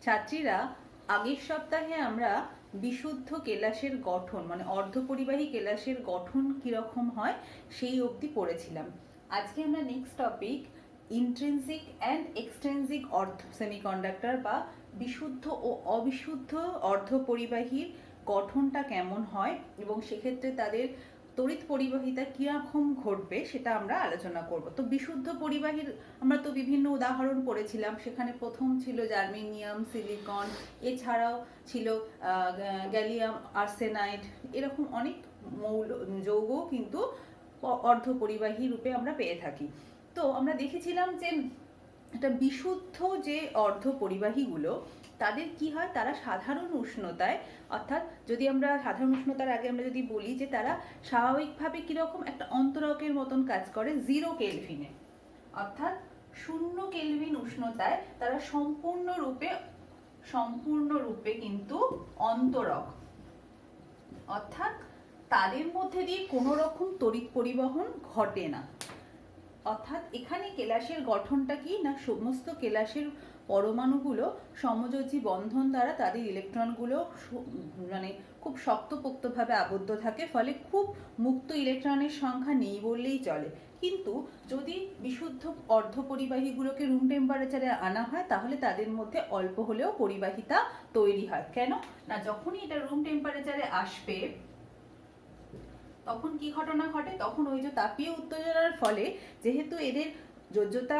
ছাত্রীরা, আগের সপ্তাহে আমরা বিশুদ্ধ কেলাসের গঠন মানে অর্ধপরিবাহী কেলাসের গঠন কিরকম হয় সেই অবধি পড়েছিলাম। আজকে আমরা next topic intrinsic and extrinsic অর্ধ সেমিকন্ডাক্টর বা বিশুদ্ধ ও অবিশুদ্ধ অর্ধপরিবাহীর গঠনটা কেমন হয় এবং সেক্ষেত্রে তাদের তড়িৎ পরিবাহিতা কিরকম ঘটবে সেটা আমরা আলোচনা করব। তো বিশুদ্ধ পরিবাহীর আমরা তো বিভিন্ন উদাহরণ পড়েছিলাম। সেখানে প্রথম ছিল জার্মেনিয়াম, সিলিকন, এছাড়াও ছিল গ্যালিয়াম আর্সেনাইড, এরকম অনেক মৌল যৌগ কিন্তু অর্ধপরিবাহী রূপে আমরা পেয়ে থাকি। তো আমরা দেখেছিলাম যে একটা বিশুদ্ধ যে অর্ধপরিবাহীগুলো তাদের কি হয়, তারা সাধারণ উষ্ণতায়, অর্থাৎ যদি আমরা সাধারণ উষ্ণতার আগে আমরা যদি বলি যে তারা স্বাভাবিকভাবে কিরকম একটা অন্তরকের মতন কাজ করে 0 কেলভিনে, অর্থাৎ 0 কেলভিন উষ্ণতায় তারা সম্পূর্ণরূপে কিন্তু অন্তরক, অর্থাৎ তাদের মধ্যে দিয়ে কোনো রকম তড়িৎ পরিবহন ঘটে না। অর্থাৎ এখানে কেলাসের গঠনটা কি না, সমস্ত কেলাসের পরমাণুগুলো সমযোজী বন্ধন দ্বারা তাদের ইলেকট্রনগুলো মানে খুব শক্তপোক্তভাবে আবদ্ধ থাকে, ফলে খুব মুক্ত ইলেকট্রনের সংখ্যা নেই বললেই চলে। কিন্তু যদি বিশুদ্ধ অর্ধপরিবাহীগুলোকে রুম টেম্পারেচারে আনা হয় তাহলে তাদের মধ্যে অল্প হলেও পরিবাহিতা তৈরি হয়। কেন না, যখনই এটা রুম টেম্পারেচারে আসবে তখন কি ঘটনা ঘটে, তখন ওই যে তাপীয় উত্তেজনার ফলে যেহেতু এদের যোজ্যতা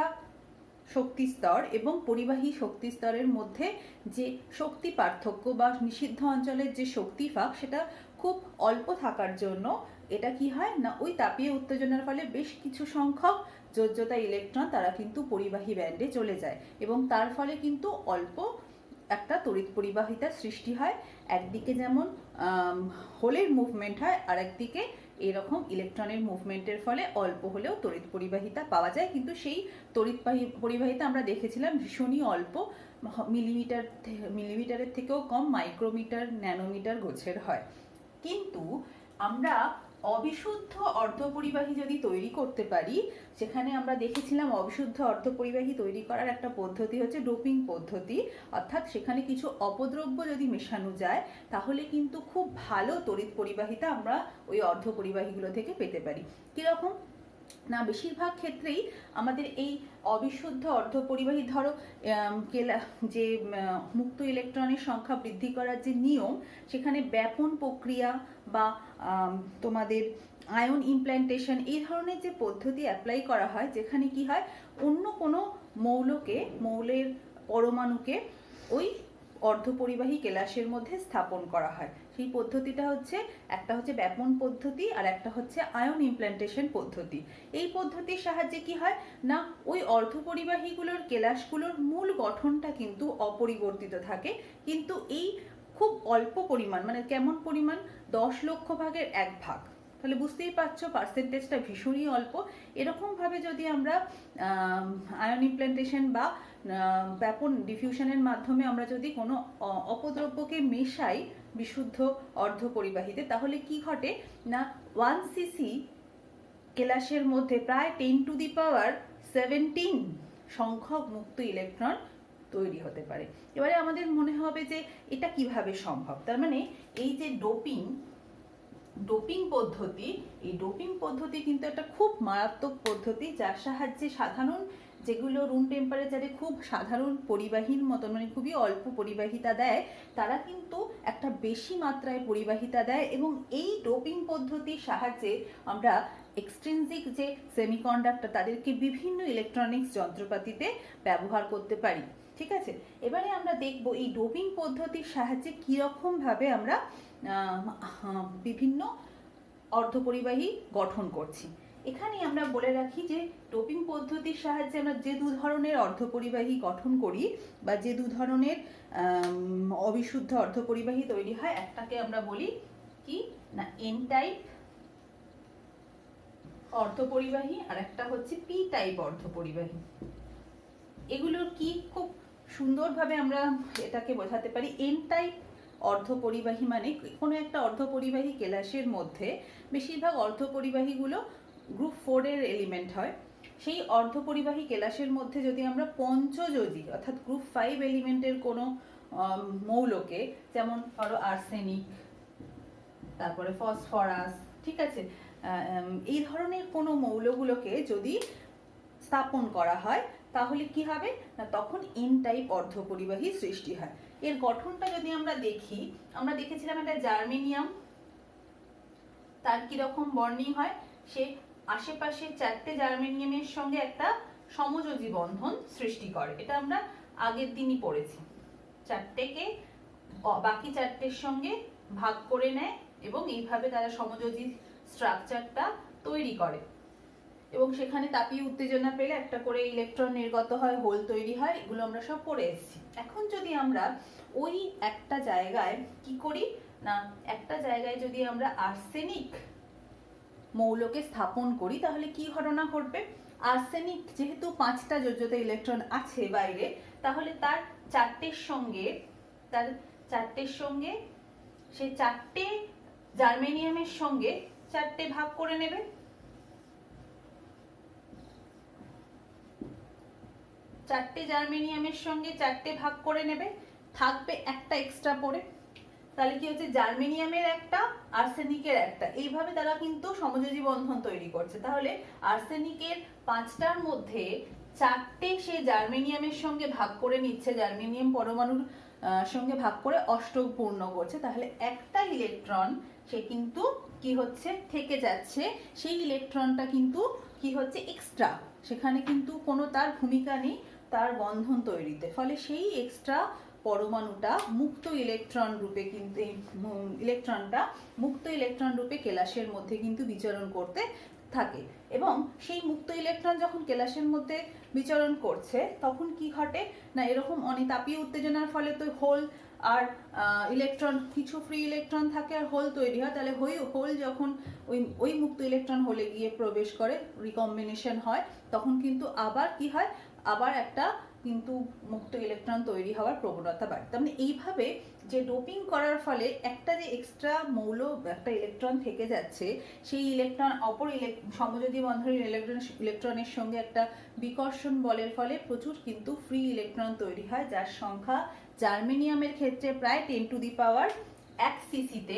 শক্তি স্তর এবং পরিবাহী শক্তি স্তরের মধ্যে যে শক্তি পার্থক্য বা নিষিদ্ধ অঞ্চলের যে শক্তি ফাঁক সেটা খুব অল্প থাকার জন্য এটা কি হয় না, ওই তাপীয় উত্তেজনার ফলে বেশ কিছু সংখ্যক যোজ্যতা ইলেকট্রন তারা কিন্তু পরিবাহী ব্যান্ডে চলে যায় এবং তার ফলে কিন্তু অল্প একটা তড়িৎ পরিবাহিতার সৃষ্টি হয়। একদিকে যেমন হোলের মুভমেন্ট হয়, আর একদিকে এরকম ইলেকট্রনের মুভমেন্টের ফলে অল্প হলেও তড়িৎ পরিবাহিতা পাওয়া যায়। কিন্তু সেই তড়িৎ পরিবাহিতা আমরা দেখেছিলাম ভীষণই অল্প, মিলিমিটারের থেকেও কম, মাইক্রোমিটার, ন্যানোমিটার গোছের হয়। কিন্তু আমরা অবিশুদ্ধ অর্ধপরিবাহী যদি তৈরি করতে পারি, সেখানে আমরা দেখেছিলাম অবিশুদ্ধ অর্ধপরিবাহী তৈরি করার একটা পদ্ধতি হচ্ছে ডোপিং পদ্ধতি, অর্থাৎ সেখানে কিছু অপদ্রব্য যদি মেশানো যায় তাহলে কিন্তু খুব ভালো তড়িৎ পরিবাহিতা আমরা ওই অর্ধপরিবাহীগুলো থেকে পেতে পারি। কিরকম না, বেশিরভাগ ক্ষেত্রেই আমাদের এই অবিশুদ্ধ অর্ধপরিবাহী ধরো যে মুক্ত ইলেকট্রনের সংখ্যা বৃদ্ধি করার যে নিয়ম, সেখানে ব্যাপন প্রক্রিয়া বা তোমাদের আয়ন ইমপ্ল্যান্টেশন এই ধরনের যে পদ্ধতি অ্যাপ্লাই করা হয়, যেখানে কি হয় অন্য কোনো মৌলের পরমাণুকে ওই অর্ধপরিবাহী কেলাসের মধ্যে স্থাপন করা হয়। সেই পদ্ধতিটা হচ্ছে, একটা হচ্ছে ব্যাপন পদ্ধতি আর একটা হচ্ছে আয়ন ইমপ্ল্যান্টেশন পদ্ধতি। এই পদ্ধতির সাহায্যে কি হয় না, ওই অর্ধপরিবাহীগুলোর কেলাসগুলোর মূল গঠনটা কিন্তু অপরিবর্তিত থাকে, কিন্তু এই খুব অল্প পরিমাণ, মানে কেমন পরিমাণ, 10 লক্ষ ভাগের 1 ভাগ, তাহলে বুঝতেই পারছো পার্সেন্টেজটা ভীষণই অল্প। এরকমভাবে যদি আমরা আয়ন ইমপ্ল্যান্টেশন বা ব্যাপন ডিফিউশনের মাধ্যমে আমরা যদি কোনো অপদ্রব্যকে মেশাই বিশুদ্ধ অর্ধপরিবাহীতে, তাহলে কি ঘটে না, 1 সিসি কেলাসের মধ্যে প্রায় 10⁻17 সংখ্যক মুক্ত ইলেকট্রন তৈরি হতে পারে। এবারে আমাদের মনে হবে যে এটা কিভাবে সম্ভব। তার মানে এই যে ডোপিং পদ্ধতি, এই ডোপিং পদ্ধতি কিন্তু একটা খুব মারাত্মক পদ্ধতি, যার সাহায্যে সাধারণ যেগুলো রুম টেম্পারেচারে খুব সাধারণ পরিবাহীর মতো, মানে খুবই অল্প পরিবাহিতা দেয়, তারা কিন্তু একটা বেশি মাত্রায় পরিবাহিতা দেয়। এবং এই ডোপিং পদ্ধতির সাহায্যে আমরা এক্সট্রিনসিক যে সেমিকন্ডাক্টর তাদেরকে বিভিন্ন ইলেকট্রনিক্স যন্ত্রপাতিতে ব্যবহার করতে পারি। ঠিক আছে, এবারে আমরা দেখব এই ডোপিং পদ্ধতির সাহায্যে কীরকমভাবে আমরা বিভিন্ন অর্ধপরিবাহী গঠন করছি। এখানে আমরা বলে রাখি যে ডোপিং পদ্ধতির সাহায্যে আমরা যে 2 ধরনের অর্ধপরিবাহী গঠন করি বা যে 2 ধরনের অবিশুদ্ধ অর্ধপরিবাহী তৈরি হয়, একটাকে আমরা বলি কি না এন টাইপ অর্ধপরিবাহী আর একটা হচ্ছে পি টাইপ অর্ধপরিবাহী। এগুলোর কি খুব সুন্দরভাবে আমরা এটাকে বোঝাতে পারি। এন টাইপ অর্ধপরিবাহী মানে কোনো একটা অর্ধপরিবাহী কেলাসের মধ্যে বেশিরভাগ অর্ধপরিবাহীগুলো গ্রুপ 4 এর এলিমেন্ট হয়, সেই অর্ধপরিবাহী কেলাসের মধ্যে যদি আমরা পঞ্চযোজী অর্থাৎ গ্রুপ 5 এলিমেন্টের কোনো মৌলকে, যেমন ধরো আর্সেনিক, তারপরে ফসফরাস, ঠিক আছে, এই ধরনের কোনো মৌলগুলোকে যদি স্থাপন করা হয় তাহলে কি হবে না, তখন এন টাইপ অর্ধপরিবাহী সৃষ্টি হয়। এর গঠনটা যদি আমরা দেখি, আমরা দেখেছিলাম একটা জার্মেনিয়াম, তার কিরকম বর্নিং হয়, সে আশেপাশে 4টে জার্মেনিয়ামের সঙ্গে একটা সমযোজী বন্ধন সৃষ্টি করে। এটা আমরা আগের দিনই পড়েছি। 4টেকে বাকি 4টের সঙ্গে ভাগ করে নেয় এবং এইভাবে তারা সমযোজী স্ট্রাকচারটা তৈরি করে এবং সেখানে তাপীয় উত্তেজনা পেলে একটা করে ইলেকট্রন নির্গত হয়, হোল তৈরি হয়। এগুলো আমরা সব পড়ে এসেছি। এখন যদি আমরা ওই একটা জায়গায় কি করি না, একটা জায়গায় যদি আমরা আর্সেনিক মৌলকে স্থাপন করি তাহলে কি ঘটনা ঘটবে। আর্সেনিক যেহেতু 5টা যোজ্যতা ইলেকট্রন আছে বাইরে, তাহলে তার 4টের সঙ্গে সে 4টে জার্মেনিয়ামের সঙ্গে 4টে ভাগ করে নেবে। 4টে জার্মেনিয়ামের সঙ্গে 4টে ভাগ করে নেবে, থাকবে একটা এক্সট্রা পড়ে। তাহলে কি হচ্ছে, জার্মেনিয়ামের একটা, আর্সেনিকের একটা, এইভাবে তারা কিন্তু সমযোজী বন্ধন তৈরি করছে। তাহলে আর্সেনিকের 5টার মধ্যে 4টে সে জার্মেনিয়ামের সঙ্গে ভাগ করে নিচ্ছে, জার্মেনিয়াম পরমাণুর সঙ্গে ভাগ করে অষ্টক পূর্ণ করছে। তাহলে একটা ইলেকট্রন সে কিন্তু কি হচ্ছে, থেকে যাচ্ছে। সেই ইলেকট্রনটা কিন্তু কি হচ্ছে, এক্সট্রা, সেখানে কিন্তু কোনো তার ভূমিকা নেই তার বন্ধন তৈরিতে। ফলে সেই এক্সট্রা পরমাণুটা মুক্ত ইলেকট্রন রূপে কিন্তু ইলেকট্রনটা মুক্ত ইলেকট্রন রূপে কেলাসের মধ্যে কিন্তু বিচরণ করতে থাকে। এবং সেই মুক্ত ইলেকট্রন যখন কেলাসের মধ্যে বিচরণ করছে তখন কি ঘটে না, এরকম অনেক তাপীয় উত্তেজনার ফলে তো হোল আর ইলেকট্রন, কিছু ফ্রি ইলেকট্রন থাকে আর হোল তৈরি হয়। তাহলে হোল যখন ওই মুক্ত ইলেকট্রন হোলে গিয়ে প্রবেশ করে, রিকম্বিনেশন হয়, তখন কিন্তু আবার কি হয়, আবার একটা কিন্তু মুক্ত ইলেকট্রন তৈরি হওয়ার প্রবণতা বাড়ে। তার মানে এইভাবে যে ডোপিং করার ফলে একটা যে এক্সট্রা মৌল, একটা ইলেকট্রন থেকে যাচ্ছে, সেই ইলেকট্রন অপর সমযোজী বন্ধনের ইলেকট্রনের সঙ্গে একটা বিকর্ষণ বলের ফলে প্রচুর কিন্তু ফ্রি ইলেকট্রন তৈরি হয়, যার সংখ্যা জার্মেনিয়ামের ক্ষেত্রে প্রায় 10⁻1 সিসিতে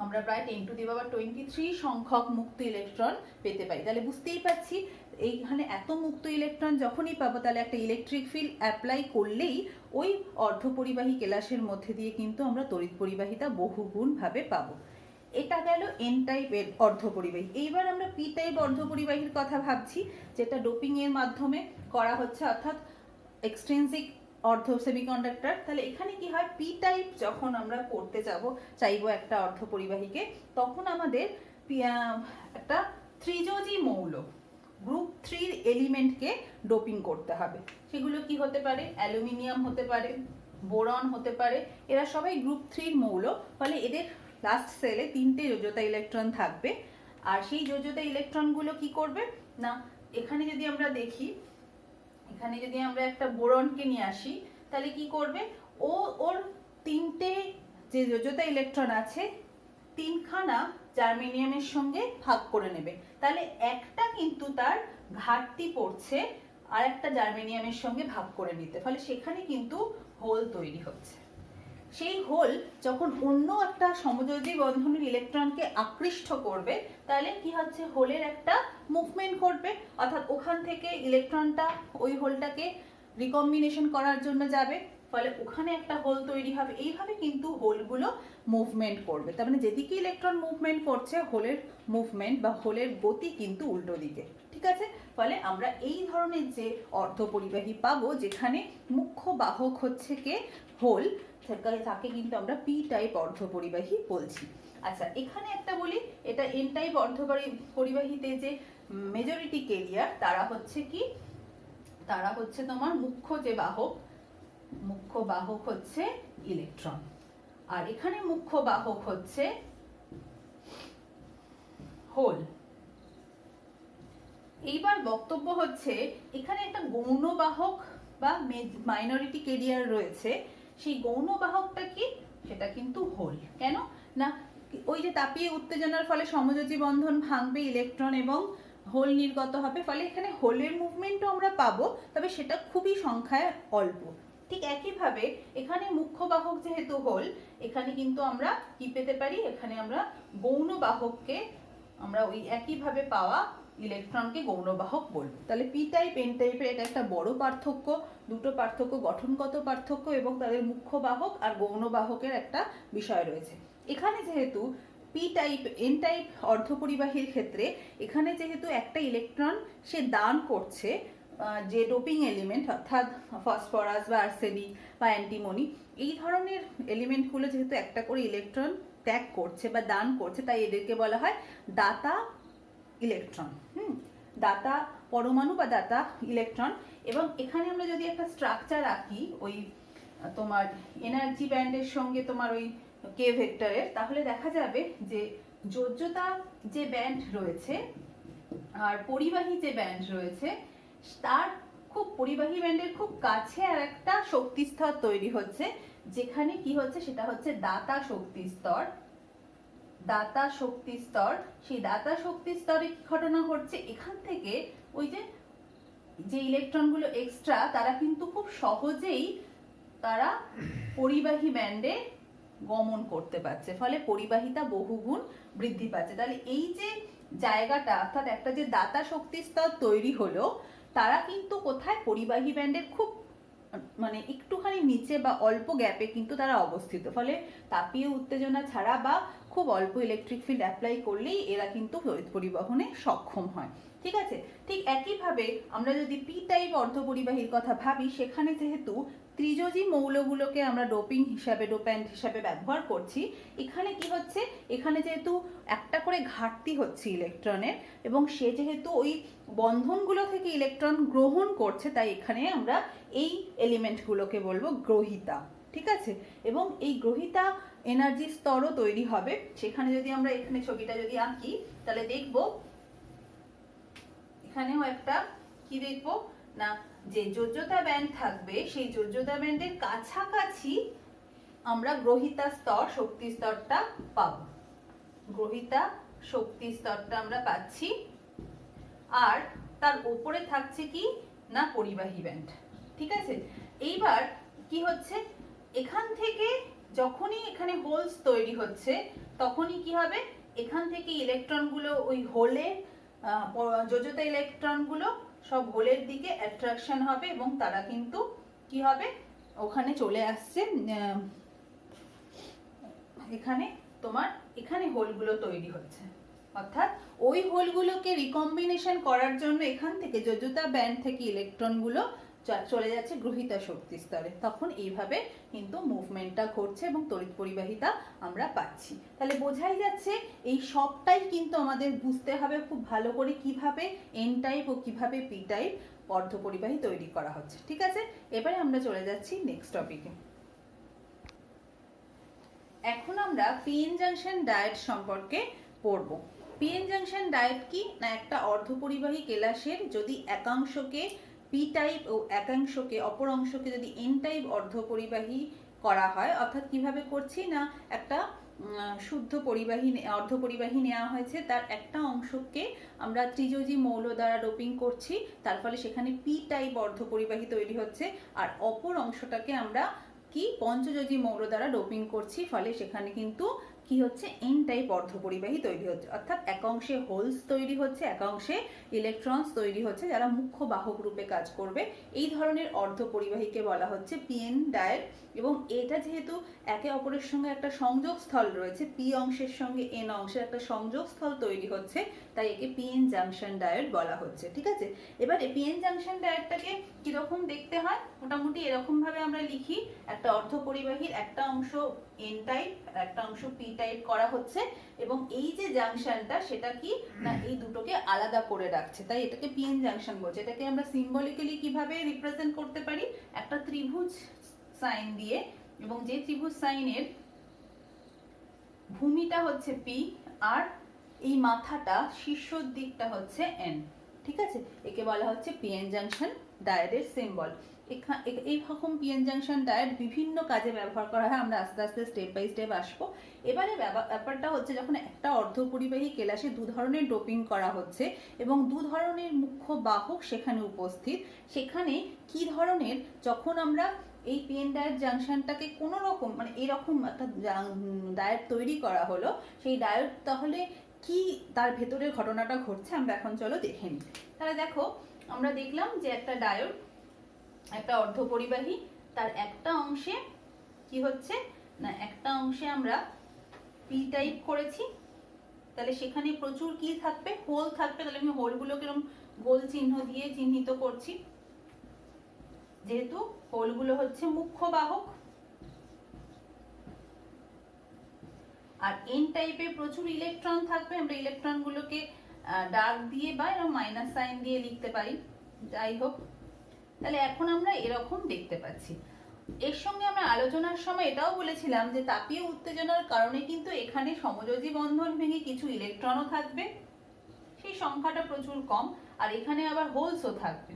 আমরা প্রায় 10⁻23 সংখ্যক মুক্ত ইলেকট্রন পেতে পারি। তাহলে বুঝতেই পারছি এইখানে এত মুক্ত ইলেকট্রন যখনই পাবো, তাহলে একটা ইলেকট্রিক ফিল্ড অ্যাপ্লাই করলেই ওই অর্ধপরিবাহী কেলাসের মধ্যে দিয়ে কিন্তু আমরা তড়িৎ পরিবাহিতা বহুগুণ ভাবে পাবো। এটা গেল এন টাইপ অর্ধপরিবাহী। এইবার আমরা পি টাইপ অর্ধপরিবাহীর কথা ভাবছি, যেটা ডোপিং এর মাধ্যমে করা হচ্ছে, অর্থাৎ এক্সট্রিনসিক অর্ধ সেমিকন্ডাক্টর। তাহলে এখানে কি হয়, পি টাইপ যখন আমরা করতে চাইবো একটা অর্ধপরিবাহীকে, তখন আমাদের একটা ত্রিযোজী মৌল গ্রুপ 3 এলিমেন্টকে ডোপিং করতে হবে। সেগুলো কি হতে পারে, অ্যালুমিনিয়াম হতে পারে, বোরন হতে পারে, এরা সবাই গ্রুপ 3 মৌল। ফলে এদের লাস্ট সেলে 3টে যোজ্যতা ইলেকট্রন থাকবে। আর সেই যোজ্যতা ইলেকট্রনগুলো কি করবে না, এখানে যদি আমরা দেখি, এখানে যদি আমরা একটা বোরনকে নিয়ে আসি, তাহলে কি করবে, ওর 3টে যে যোজ্যতা ইলেকট্রন আছে, 3খানা জার্মেনিয়ামের সঙ্গে ভাগ করে নেবে। তাহলে একটা কিন্তু তার ঘাটতি পড়ছে আর একটা জার্মেনিয়ামের সঙ্গে ভাগ করে নিতে, ফলে সেখানে কিন্তু হোল তৈরি হচ্ছে। সেই হোল যখন অন্য একটা সমযোজী বন্ধনের ইলেকট্রনকে আকৃষ্ট করবে, তাহলে কি হচ্ছে, হোলের একটা মুভমেন্ট ঘটবে, অর্থাৎ ওখান থেকে ইলেকট্রনটা ওই হোলটাকে রিকম্বিনেশন করার জন্য যাবে, ফলে ওখানে একটা হোল তৈরি হবে। এইভাবে কিন্তু হোলগুলো মুভমেন্ট করবে। তার মানে যেদিকে ইলেকট্রন মুভমেন্ট করছে, হোলের মুভমেন্ট বা হোলের গতি কিন্তু উল্টো দিকে, ঠিক আছে। ফলে আমরা এই ধরনের যে অর্ধপরিবাহী পাবো, যেখানে মুখ্য বাহক হচ্ছে কে, হোল, তাকে কিন্তু আমরা পি টাইপ অর্ধপরিবাহী বলছি। আচ্ছা, এখানে একটা বলি, এটা এন টাইপ অর্ধপরিবাহীতে যে মেজরিটি ক্যারিয়ার, তারা হচ্ছে কি, তারা হচ্ছে তোমার মুখ্য যে বাহক, মুখ্য বাহক হচ্ছে ইলেকট্রন, আর এখানে মুখ্য বাহক হচ্ছে হোল। এইবার বক্তব্য হচ্ছে, এখানে একটা গৌণ বাহক বা মাইনরিটি ক্যারিয়ার রয়েছে। সেই গৌণ বাহকটা কি, সেটা কিন্তু হোল। কেন না, ওই যে তাপীয় উত্তেজনার ফলে সমযোজী বন্ধন ভাঙবে, ইলেকট্রন এবং হোল নির্গত হবে, ফলে এখানে হোলের মুভমেন্টও আমরা পাবো, তবে সেটা খুবই সংখ্যায় অল্প। ঠিক একইভাবে এখানে মুখ্য বাহক যেহেতু হোল, এখানে কিন্তু আমরা কি পেতে পারি, এখানে আমরা গৌণ বাহককে আমরা ওই একইভাবে পাওয়া ইলেকট্রনকে গৌণ বাহক বলবো। তাহলে পি টাইপ এন টাইপের এটা একটা বড় পার্থক্য, দুটো পার্থক্য গঠনগত পার্থক্য এবং তাদের মুখ্য বাহক আর গৌণ বাহকের একটা বিষয় রয়েছে। এখানে যেহেতু পি টাইপ এন টাইপ অর্ধপরিবাহীর ক্ষেত্রে এখানে যেহেতু একটা ইলেকট্রন সে দান করছে, যে ডোপিং এলিমেন্ট অর্থাৎ ফসফরাস বা আর্সেনিক বা অ্যান্টিমনি, এই ধরনের এলিমেন্টগুলো যেহেতু একটা করে ইলেকট্রন ত্যাগ করছে বা দান করছে, তাই এদেরকে বলা হয় দাতা ইলেকট্রন। দাতা পরমাণু বা দাতা ইলেকট্রন। এবং এখানে আমরা যদি একটা স্ট্রাকচার আঁকি ওই তোমার এনার্জি ব্যান্ডের সঙ্গে তোমার ওই কে ভেক্টরের, তাহলে দেখা যাবে যে যোজ্যতা যে ব্যান্ড রয়েছে আর পরিবাহী যে ব্যান্ড রয়েছে, তার খুব পরিবাহী ব্যান্ডের খুব কাছে আর একটা শক্তি স্তর তৈরি হচ্ছে, যেখানে কি হচ্ছে সেটা হচ্ছে দাতা শক্তি স্তর। দাতা শক্তি স্তর, সেই দাতা শক্তি স্তরে কি ঘটনা ঘটছে, এখান থেকে ওই যে ইলেকট্রনগুলো এক্সট্রা, তারা কিন্তু খুব সহজেই তারা পরিবাহী ব্যান্ডে গমন করতে পারছে, ফলে পরিবাহিতা বহুগুণ বৃদ্ধি পাচ্ছে। তাহলে এই যে জায়গাটা অর্থাৎ একটা যে দাতা শক্তি স্তর তৈরি হলো, তারা কিন্তু কোথায়, পরিবাহী ব্যান্ডের খুব মানে একটুখানি নিচে বা অল্প গ্যাপে কিন্তু তারা অবস্থিত, ফলে তাপীয় উত্তেজনা ছাড়া বা খুব অল্প ইলেকট্রিক ফিল্ড অ্যাপ্লাই করলেই এরা কিন্তু তড়িৎ পরিবহনে সক্ষম হয়। ঠিক আছে, ঠিক একইভাবে আমরা যদি পি টাইপ অর্ধপরিবাহীর কথা ভাবি, সেখানে যেহেতু ত্রিযোজী মৌলগুলোকে আমরা ডোপিং হিসাবে, ডোপ্যান্ট হিসাবে ব্যবহার করছি, এখানে কি হচ্ছে, এখানে যেহেতু একটা করে ঘাটতি হচ্ছে ইলেকট্রনের এবং সে যেহেতু ওই বন্ধনগুলো থেকে ইলেকট্রন গ্রহণ করছে, তাই এখানে আমরা এই এলিমেন্টগুলোকে বলবো গ্রহিতা। ঠিক আছে, এবং এই গ্রহিতা এনার্জি স্তরও তৈরি হবে। সেখানে যদি আমরা এখানে ছবিটা যদি আঁকি, তাহলে দেখবো এখানেও একটা কি দেখবো না, যে যোজ্যতা ব্যান্ড থাকবে, সেই যোজ্যতা ব্যান্ডের কাছাকাছি আমরা গ্রহিতা স্তর, শক্তি স্তরটা পাবো। গ্রহিতা শক্তি স্তরটা আমরা পাচ্ছি, আর তার উপরে থাকছে কি না পরিবাহী ব্যান্ড। ঠিক আছে, এইবার কি হচ্ছে, এখান থেকে যখনই এখানে হোলস তৈরি হচ্ছে, তখনই কি হবে, এখান থেকে ইলেকট্রনগুলো ওই হোলে, যোজ্যতা ইলেকট্রনগুলো সব হোলের দিকে অ্যাট্রাকশন হবে এবং তারা কিন্তু কি হবে, ওখানে চলে আসছে, এখানে তোমার এখানে হোলগুলো তৈরি হচ্ছে, অর্থাৎ ওই হোলগুলোকে রিকম্বিনেশন করার জন্য এখান থেকে যোজ্যতা ব্যান্ড থেকে ইলেকট্রনগুলো চলে যাচ্ছে গ্রহিতা শক্তি স্তরে। তখন এইভাবে কিন্তু মুভমেন্টটা ঘটছে এবং তড়িৎ পরিবাহিতা আমরা পাচ্ছি। তাহলে বোঝাই যাচ্ছে এই সবটাই কিন্তু আমাদের বুঝতে হবে খুব ভালো করে, কিভাবে এন টাইপ ও কিভাবে পি টাইপ অর্ধপরিবাহী তৈরি করা হচ্ছে। ঠিক আছে, এবারে আমরা চলে যাচ্ছি নেক্সট টপিকে। এখন আমরা পিএন জাংশন ডায়েট সম্পর্কে পড়ব। পিএন জাংশন ডায়েট কি না, একটা অর্ধপরিবাহী কেলাসের যদি একাংশকে পি টাইপ ও একাংশকে, অপর অংশকে যদি এন টাইপ অর্ধপরিবাহী করা হয়, অর্থাৎ কিভাবে করছি না, একটা শুদ্ধ পরিবাহী অর্ধপরিবাহী নেওয়া হয়েছে, তার একটা অংশকে আমরা ত্রিযোজী মৌল দ্বারা ডোপিং করছি, তার ফলে সেখানে পি টাইপ অর্ধপরিবাহী তৈরি হচ্ছে, আর অপর অংশটাকে আমরা কি পঞ্চযোজী মৌল দ্বারা ডোপিং করছি, ফলে সেখানে কিন্তু কি হচ্ছে, এন টাইপ অর্ধপরিবাহী তৈরি হচ্ছে, অর্থাৎ একাংশে হোলস তৈরি হচ্ছে, একাংশে ইলেকট্রনস তৈরি হচ্ছে যারা মুখ্য বাহক রূপে কাজ করবে। এই ধরনের অর্ধপরিবাহীকে বলা হচ্ছে পিএন ডায়েট। এবং এটা যেহেতু একে অপরের সঙ্গে একটা সংযোগ স্থল রয়েছে, পি অংশের সঙ্গে এন অংশের একটা সংযোগ স্থল তৈরি হচ্ছে, তাই একে পিএন জাংশন ডায়েট বলা হচ্ছে। ঠিক আছে, এবারে পিএন জাংশন ডায়েটটাকে কিরকম দেখতে হয়, মোটামুটি এরকম ভাবে আমরা লিখি, একটা অর্ধপরিবাহীর একটা অংশ এন টাইপ, একটা অংশ পি টাইপ করা হচ্ছে, এবং এই যে জাংশনটা সেটা কি না, এই দুটোকে আলাদা করে রাখছে, তাই এটাকে পিএন জাংশন বলছে। এটাকে আমরা সিম্বলিক্যালি কিভাবে রিপ্রেজেন্ট করতে পারি, একটা ত্রিভুজ সাইন দিয়ে, এবং যে ত্রিভুজ সাইনের ভূমিটা হচ্ছে পি আর এই মাথাটা শীর্ষের দিকটা হচ্ছে এন। ঠিক আছে, একে বলা হচ্ছে পিএন জাংশন ডায়েটের সিম্বল। এইরকম পিএন জাংশন ডায়োড বিভিন্ন কাজে ব্যবহার করা হয়, আমরা আস্তে আস্তে স্টেপ বাই স্টেপ আসবো। এবারে ব্যাপারটা হচ্ছে যখন একটা অর্ধপরিবাহী কেলাসে দু ধরনের ডোপিং করা হচ্ছে এবং দু ধরনের মুখ্য বাহক সেখানে উপস্থিত, সেখানে কি ধরনের, যখন আমরা এই পিএন ডায়োড জাংশনটাকে কোনো রকম মানে এরকম একটা ডায়োড তৈরি করা হলো, সেই ডায়োড তাহলে কি তার ভেতরের ঘটনাটা ঘটছে আমরা এখন চলো দেখে নিই। তাহলে দেখো, আমরা দেখলাম যে একটা ডায়োড একটা অর্ধপরিবাহী, তার একটা অংশে কি হচ্ছে না, একটা অংশে আমরা পি টাইপ করেছি, তাহলে সেখানে প্রচুর কি থাকবে, হোল থাকবে। তাহলে আমি হোলগুলোকে এরকম গোল চিহ্ন দিয়ে চিহ্নিত করছি, যেহেতু হোলগুলো হচ্ছে মুখ্য বাহক। আর এন টাইপের প্রচুর ইলেকট্রন থাকবে, আমরা ইলেকট্রনগুলোকে ডার্ক দিয়ে বা এরকম মাইনাস সাইন দিয়ে লিখতে পারি, যাই হোক। তাহলে এখন আমরা এরকম দেখতে পাচ্ছি। এর সঙ্গে আমরা আলোচনার সময় এটাও বলেছিলাম যে তাপীয় উত্তেজনার কারণে কিন্তু এখানে সমযোজী বন্ধন ভেঙে কিছু ইলেকট্রনও থাকবে, সেই সংখ্যাটা প্রচুর কম, আর এখানে আবার হোলসও থাকবে,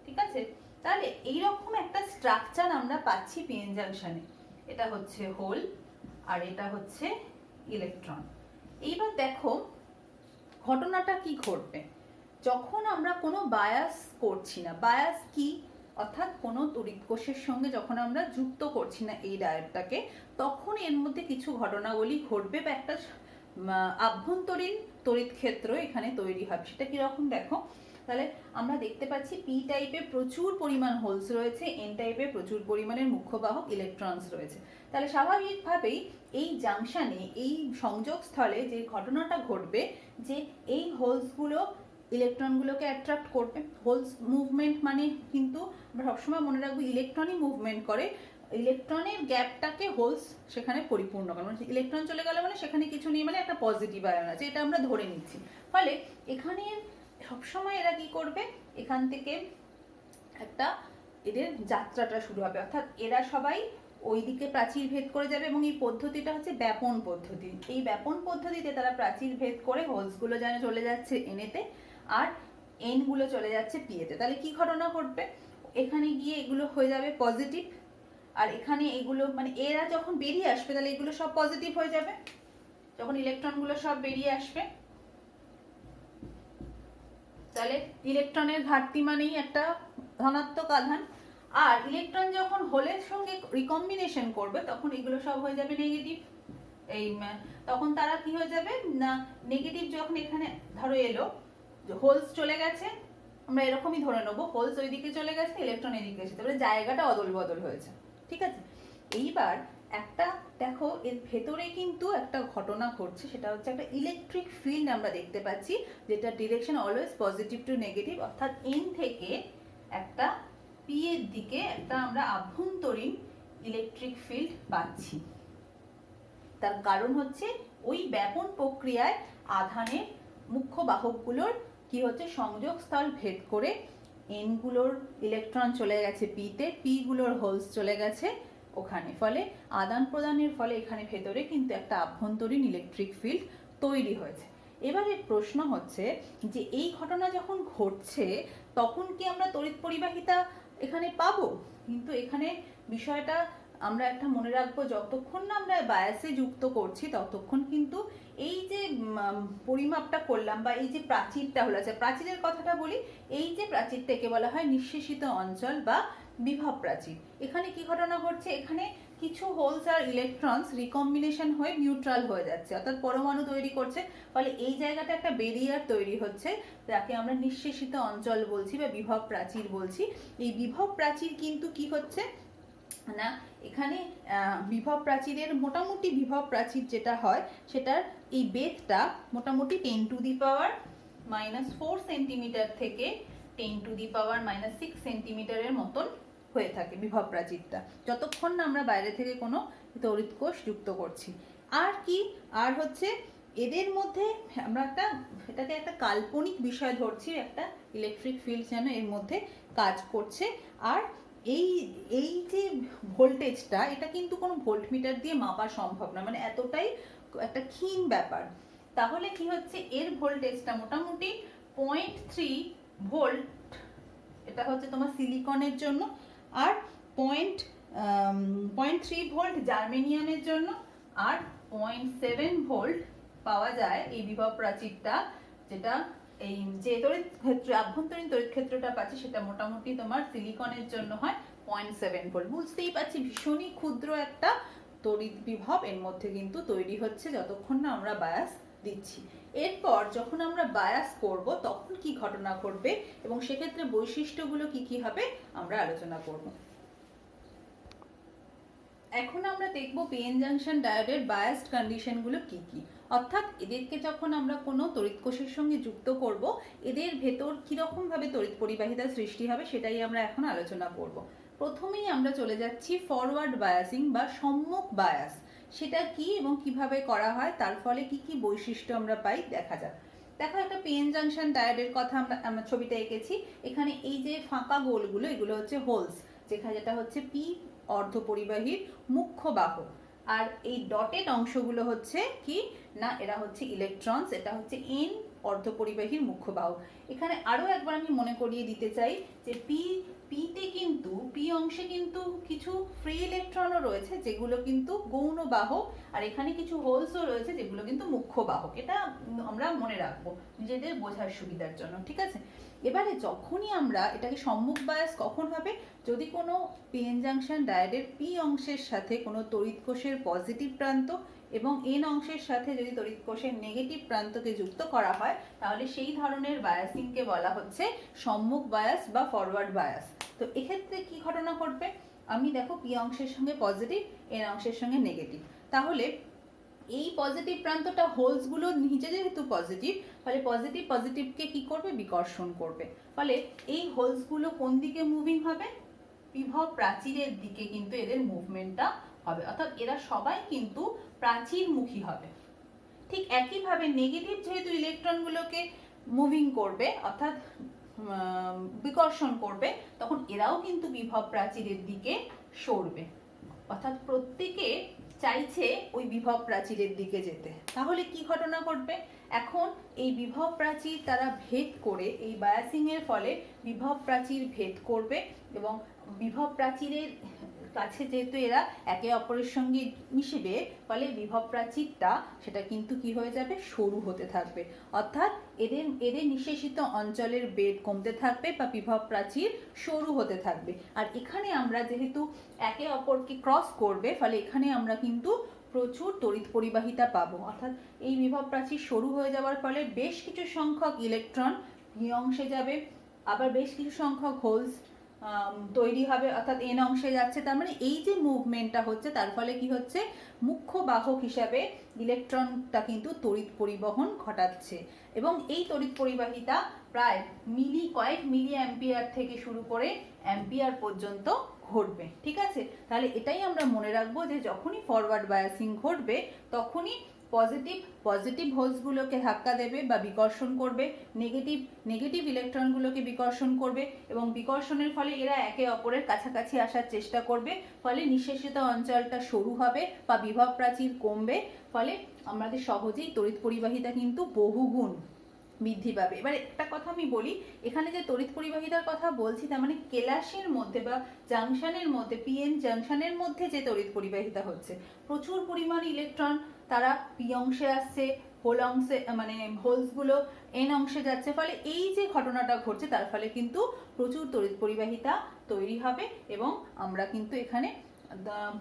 ঠিক আছে। তাহলে এইরকম একটা স্ট্রাকচার আমরা পাচ্ছি পিএন জাংশনে, এটা হচ্ছে হোল আর এটা হচ্ছে ইলেকট্রন। এইবার দেখো ঘটনাটা কি ঘটবে যখন আমরা কোনো বায়াস করছি না। বায়াস কি, অর্থাৎ কোনো তড়িৎ কোষের সঙ্গে যখন আমরা যুক্ত করছি না এই ডায়োডটাকে, তখন এর মধ্যে কিছু ঘটনাবলী ঘটবে বা একটা আভ্যন্তরীণ তড়িৎ ক্ষেত্র এখানে তৈরি হবে। সেটা কিরকম দেখো, তাহলে আমরা দেখতে পাচ্ছি পি টাইপে প্রচুর পরিমাণ হোলস রয়েছে, এন টাইপে প্রচুর পরিমাণের মুখ্য বাহক ইলেকট্রনস রয়েছে। তাহলে স্বাভাবিকভাবেই এই জাংশনে, এই সংযোগ স্থলে যে ঘটনাটা ঘটবে, যে এই হোলসগুলো ইলেকট্রনগুলোকে অ্যাট্রাক্ট করবে। হোলস মুভমেন্ট মানে কিন্তু আমরা সবসময় মনে রাখবো ইলেকট্রনই মুভমেন্ট করে, ইলেকট্রনের গ্যাপটাকে হোলস সেখানে পরিপূর্ণ করে। মানে ইলেকট্রন চলে গেলে মানে সেখানে কিছু নেই, মানে একটা পজিটিভ আয়ন আছে, এটা আমরা ধরে নিচ্ছি। ফলে এখানে সবসময় এরা কি করবে, এখান থেকে একটা এদের যাত্রাটা শুরু হবে, অর্থাৎ এরা সবাই ওইদিকে প্রাচীর ভেদ করে যাবে এবং এই পদ্ধতিটা হচ্ছে ব্যাপন পদ্ধতি। এই ব্যাপন পদ্ধতিতে তারা প্রাচীর ভেদ করে হোলসগুলো যেন চলে যাচ্ছে এনেতে আর এন গুলো চলে যাচ্ছে পিএতে। তাহলে কি ঘটনা ঘটবে, এখানে গিয়ে এগুলো হয়ে যাবে পজিটিভ, আর এখানে এগুলো মানে এরা যখন বেরিয়ে আসবে তাহলে এগুলো সব পজিটিভ হয়ে যাবে, যখন ইলেকট্রনগুলো সব বেরিয়ে আসবে। তাহলে ইলেকট্রনের ঘাটতি মানেই একটা ধনাত্মক আধান, আর ইলেকট্রন যখন হোলের সঙ্গে রিকম্বিনেশন করবে তখন এগুলো সব হয়ে যাবে নেগেটিভ। এই তখন তারা কি হয়ে যাবে না, নেগেটিভ যখন এখানে ধরো এলো, হোলস চলে গেছে, আমরা এরকমই ধরে নেবো হোলস ওইদিকে চলে গেছে, ইলেকট্রন এদিকে এসেছে, তাহলে জায়গাটা অদল বদল হয়েছে, ঠিক আছে। এইবার একটা দেখো এর ভেতরে কিন্তু একটা ঘটনা ঘটছে, সেটা হচ্ছে একটা ইলেকট্রিক ফিল্ড আমরা দেখতে পাচ্ছি, যেটা direction always positive to negative, অর্থাৎ এন থেকে একটা পি এর দিকে একটা আমরা আভ্যন্তরীণ ইলেকট্রিক ফিল্ড পাচ্ছি। তার কারণ হচ্ছে ওই ব্যাপন প্রক্রিয়ায় আধানের মুখ্য বাহকগুলোর কি হচ্ছে, সংযোগ স্থল ভেদ করে এন গুলোর ইলেকট্রন চলে গেছে পিতে, পি গুলোর হোলস চলে গেছে ওখানে, ফলে আদান প্রদানের ফলে এখানে ভেতরে কিন্তু একটা আভ্যন্তরীণ ইলেকট্রিক ফিল্ড তৈরি হয়েছে। এবারে প্রশ্ন হচ্ছে যে এই ঘটনা যখন ঘটছে তখন কি আমরা তড়িৎ পরিবাহিতা এখানে পাবো? কিন্তু এখানে বিষয়টা আমরা একটা মনে রাখবো, যতক্ষণ না আমরা বায়াসে যুক্ত করছি ততক্ষণ কিন্তু এই যে পরিমাপটা করলাম বা এই যে প্রাচীরটা হলো, আচ্ছা প্রাচীরের কথাটা বলি, এই যে প্রাচীরটাকে বলা হয় নিঃশেষিত অঞ্চল বা বিভব প্রাচীর। এখানে কি ঘটনা ঘটছে, এখানে কিছু হোলস আর ইলেকট্রনস রিকম্বিনেশন হয়ে নিউট্রাল হয়ে যাচ্ছে, অর্থাৎ পরমাণু তৈরি করছে, ফলে এই জায়গাটা একটা বেরিয়ার তৈরি হচ্ছে, যাকে আমরা নিঃশেষিত অঞ্চল বলছি বা বিভব প্রাচীর বলছি। এই বিভব প্রাচীর কিন্তু কি হচ্ছে না, এখানে বিভব প্রাচীরের মোটামুটি বিভব প্রাচীর যেটা হয় সেটার এই বেধটা মোটামুটি 10⁻⁻⁴ সেন্টিমিটার থেকে 10⁻⁻6 সেন্টিমিটারের মতন হয়ে থাকে বিভব প্রাচীরটা, যতক্ষণ না আমরা বাইরে থেকে কোনো তড়িৎ কোষ যুক্ত করছি। আর কি, আর হচ্ছে এদের মধ্যে আমরা এটাকে একটা কাল্পনিক বিষয় ধরছি, একটা ইলেকট্রিক ফিল্ড যেন এর মধ্যে কাজ করছে। আর এই যে ভোল্টেজটা, এটা কিন্তু কোনো ভোল্টমিটার দিয়ে মাপা সম্ভব না, মানে এতটাই একটা ক্ষীণ ব্যাপার। তাহলে কি হচ্ছে, এর ভোল্টেজটা মোটামুটি 0.3 ভোল্ট এটা হচ্ছে তোমার সিলিকনের জন্য, আর 0.3 ভোল্ট জার্মেনিয়ামের জন্য, আর 0.7 ভোল্ট পাওয়া যায় এই বিভব প্রাচীরটা, যেটা এই যে তড়িৎ ক্ষেত্র আভ্যন্তরীণ তড়িৎ ক্ষেত্রটা পাচ্ছি সেটা মোটামুটি তোমার সিলিকনের জন্য হয় 0.7 ভোল্ট। বুঝতেই পারছি ভীষণই ক্ষুদ্র একটা তড়িৎ বিভব এর মধ্যে কিন্তু তৈরি হচ্ছে যতক্ষণ না আমরা বায়াস দিচ্ছি। এরপর যখন আমরা বায়াস করব তখন কি ঘটনা ঘটবে এবং সেক্ষেত্রে বৈশিষ্ট্যগুলো কি কি হবে আমরা আলোচনা করব। এখন আমরা দেখব পিএন জাংশন ডায়োডের বায়াসড কন্ডিশনগুলো কি কি, অর্থাৎ এদেরকে যখন আমরা কোনো তড়িৎ কোষের সঙ্গে যুক্ত করব এদের ভেতর কিরকম ভাবে তড়িৎ পরিবাহিতা সৃষ্টি হবে সেটাই আমরা এখন আলোচনা করব। প্রথমেই আমরা চলে যাচ্ছি ফরওয়ার্ড বায়াসিং বা সম্মুখ বায়াস, সেটা কি এবং কিভাবে করা হয়, তার ফলে কি কি বৈশিষ্ট্য আমরা পাই দেখা যাক। দেখো একটা পিএন জাংশন ডায়োডের কথা আমরা ছবিটা এঁকেছি, এখানে এই যে ফাঁকা গোলগুলো এগুলো হচ্ছে হোলস, যেটা হচ্ছে পি অর্ধপরিবাহীর মুখ্য বাহক, আর এই ডটেড অংশগুলো হচ্ছে কি না এরা হচ্ছে ইলেকট্রনস, এটা হচ্ছে এন অর্ধপরিবাহীর মুখ্য বাহক। এখানে আরো একবার আমি মনে করিয়ে দিতে চাই যে পিতে কিন্তু পি অংশে কিন্তু কিছু ফ্রি ইলেকট্রনও রয়েছে যেগুলো কিন্তু গৌণ বাহক, আর এখানে কিছু হোলসও রয়েছে যেগুলো কিন্তু মুখ্য বাহক। এটা আমরা মনে রাখবো নিজেদের বোঝার সুবিধার জন্য, ঠিক আছে। এবারে যখনই আমরা এটাকে সম্মুখ বায়াস কখন হবে, যদি কোনো পিএন জাংশন ডায়োডের পি অংশের সাথে কোনো তড়িৎ কোষের পজিটিভ প্রান্ত এবং এন অংশের সাথে যদি তড়িৎ কোষের নেগেটিভ প্রান্তকে যুক্ত করা হয় তাহলে সেই ধরনের বায়াসিংকে বলা হচ্ছে সম্মুখ বায়াস বা ফরওয়ার্ড বায়াস। তো এক্ষেত্রে কি ঘটনা ঘটবে, আমি দেখো পি অংশের সঙ্গে পজিটিভ, এন অংশের সঙ্গে নেগেটিভ, তাহলে এই পজিটিভ প্রান্তটা হোলস গুলো নিচে যেহেতু পজিটিভ, ফলে পজিটিভকে কি করবে বিকর্ষণ করবে, ফলে এই হোলস গুলো কোন দিকে মুভিং হবে, বিভব প্রাচীরের দিকে কিন্তু এদের মুভমেন্টটা হবে, অর্থাৎ এরা সবাই কিন্তু প্রাচীরমুখী হবে। ঠিক একইভাবে নেগেটিভ যেহেতু ইলেকট্রনগুলোকে মুভিং করবে অর্থাৎ বিকর্ষণ করবে, তখন এরাও কিন্তু বিভব প্রাচীরের দিকে সরবে, অর্থাৎ প্রত্যেকে চাইছে ওই বিভব প্রাচীরের দিকে যেতে। তাহলে কি ঘটনা ঘটবে, এখন এই বিভব প্রাচীর তারা ভেদ করে এই বায়াসিং এর ফলে বিভব প্রাচীর ভেদ করবে এবং বিভব প্রাচীরের কাছে যেহেতু এরা একে অপরের সঙ্গে মিশবে, ফলে বিভব প্রাচীরটা সেটা কিন্তু কি হয়ে যাবে সরু হতে থাকবে, অর্থাৎ এদের নিঃশেষিত অঞ্চলের বেদ কমতে থাকবে বা বিভব প্রাচীর সরু হতে থাকবে। আর এখানে আমরা যেহেতু একে অপরকে ক্রস করবে, ফলে এখানে আমরা কিন্তু প্রচুর তড়িৎ পরিবাহিতা পাবো, অর্থাৎ এই বিভব প্রাচীর সরু হয়ে যাওয়ার ফলে বেশ কিছু সংখ্যক ইলেকট্রন পি অংশে যাবে, আবার বেশ কিছু সংখ্যক হোলস তৈরি হবে, অর্থাৎ এন অংশে যাচ্ছে। তার মানে এই যে মুভমেন্টটা হচ্ছে তার ফলে কি হচ্ছে, মুখ্য বাহক হিসাবে ইলেকট্রনটা কিন্তু তড়িৎ পরিবহন ঘটাচ্ছে এবং এই তড়িৎ পরিবাহিতা প্রায় কয়েক মিলি অ্যাম্পিয়ার থেকে শুরু করে অ্যাম্পিয়ার পর্যন্ত ঘটবে, ঠিক আছে। তাহলে এটাই আমরা মনে রাখবো যে যখনই ফরওয়ার্ড বায়াসিং ঘটবে তখনই পজিটিভ হোলসগুলোকে ধাক্কা দেবে বা বিকর্ষণ করবে, নেগেটিভ ইলেকট্রনগুলোকে বিকর্ষণ করবে এবং বিকর্ষণের ফলে এরা একে অপরের কাছাকাছি আসার চেষ্টা করবে, ফলে নিঃশেষিত অঞ্চলটা সরু হবে বা বিভব প্রাচীর কমবে, ফলে আমাদের সহজেই তড়িৎ পরিবাহিতা কিন্তু বহুগুণ বৃদ্ধি পাবে। এবার একটা কথা আমি বলি, এখানে যে তড়িৎ পরিবাহিতার কথা বলছি তার মানে কেলাসের মধ্যে বা জাংশনের মধ্যে পিএন জাংশনের মধ্যে যে তড়িৎ পরিবাহিতা হচ্ছে, প্রচুর পরিমাণ ইলেকট্রন তারা পি অংশে আসছে, হোল অংশে মানে হোলসগুলো এন অংশে যাচ্ছে, ফলে এই যে ঘটনাটা ঘটছে তার ফলে কিন্তু প্রচুর তড়িৎ পরিবাহিতা তৈরি হবে এবং আমরা কিন্তু এখানে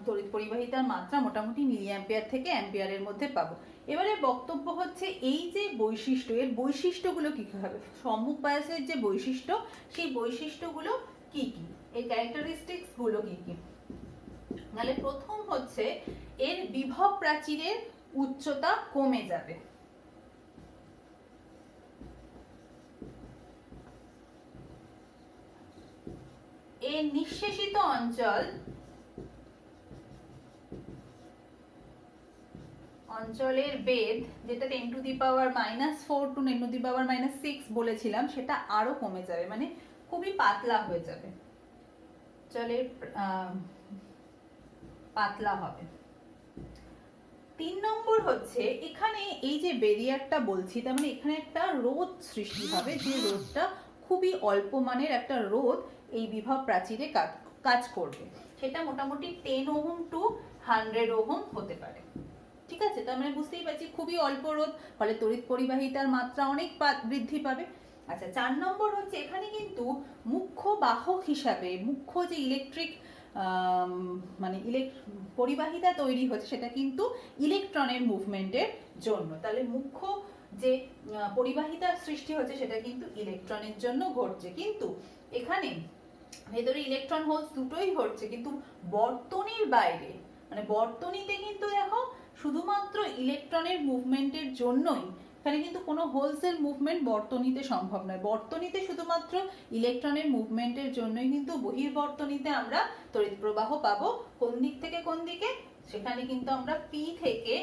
তড়িৎ পরিবাহিতার মাত্রা মোটামুটি মিলি অ্যাম্পিয়ার থেকে অ্যাম্পিয়ারের মধ্যে পাবো। এবারে বক্তব্য হচ্ছে এই যে বৈশিষ্ট্য, এর বৈশিষ্ট্যগুলো কি হবে, সম্মুখ বায়াসের যে বৈশিষ্ট্য সেই বৈশিষ্ট্যগুলো কি কি, এই ক্যারেক্টারিস্টিক্স গুলো কি কি। তাহলে প্রথম হচ্ছে এর বিভব প্রাচীরের উচ্চতা কমে যাবে, এর নিঃশেষিত অঞ্চলের বেদ, যেটা 10⁻⁻⁴ টু 10⁻⁻�6 বলেছিলাম, সেটা আরো কমে যাবে, মানে খুবই পাতলা হয়ে যাবে, অঞ্চলের পাতলা হবে। 3 নম্বর হচ্ছে এখানে এই যে ব্যারিয়ারটা বলছি, তার মানে এখানে একটা রোধ সৃষ্টি হবে, যে রোধটা খুবই অল্প মানের একটা রোধ এই বিভব প্রাচীরে কাজ করবে। সেটা মোটামুটি 10 ওহম টু 100 ওহম হতে পারে। ঠিক আছে, তার মানে বুঝতেই পারছি খুবই অল্প রোধ, ফলে তড়িৎ পরিবাহিতার মাত্রা অনেক বৃদ্ধি পাবে। আচ্ছা, 4 নম্বর হচ্ছে এখানে কিন্তু মুখ্য বাহক হিসাবে মুখ্য যে ইলেকট্রিক মানে পরিবাহিতা তৈরি হচ্ছে সেটা কিন্তু ইলেকট্রনের মুভমেন্টের জন্য। তাহলে মুখ্য যে পরিবাহিতা সৃষ্টি হচ্ছে সেটা কিন্তু ইলেকট্রনের জন্য ঘটছে। কিন্তু এখানে ভেতরে ইলেকট্রন হোলস দুটোই ঘটছে, কিন্তু বর্তনীর বাইরে, মানে বর্তনীতে কিন্তু দেখো শুধুমাত্র ইলেকট্রনের মুভমেন্টের জন্যই, এখানে কিন্তু কোনো হোলসের মুভমেন্ট বর্তনীতে সম্ভব নয়। বর্তনীতে শুধুমাত্র ইলেকট্রনের মুভমেন্টের জন্যই কিন্তু বহির্বর্তনীতে আমরা তড়িৎ প্রবাহ পাবো। কোন দিক থেকে কোন দিকে? সেখানে কিন্তু আমরা পি থেকে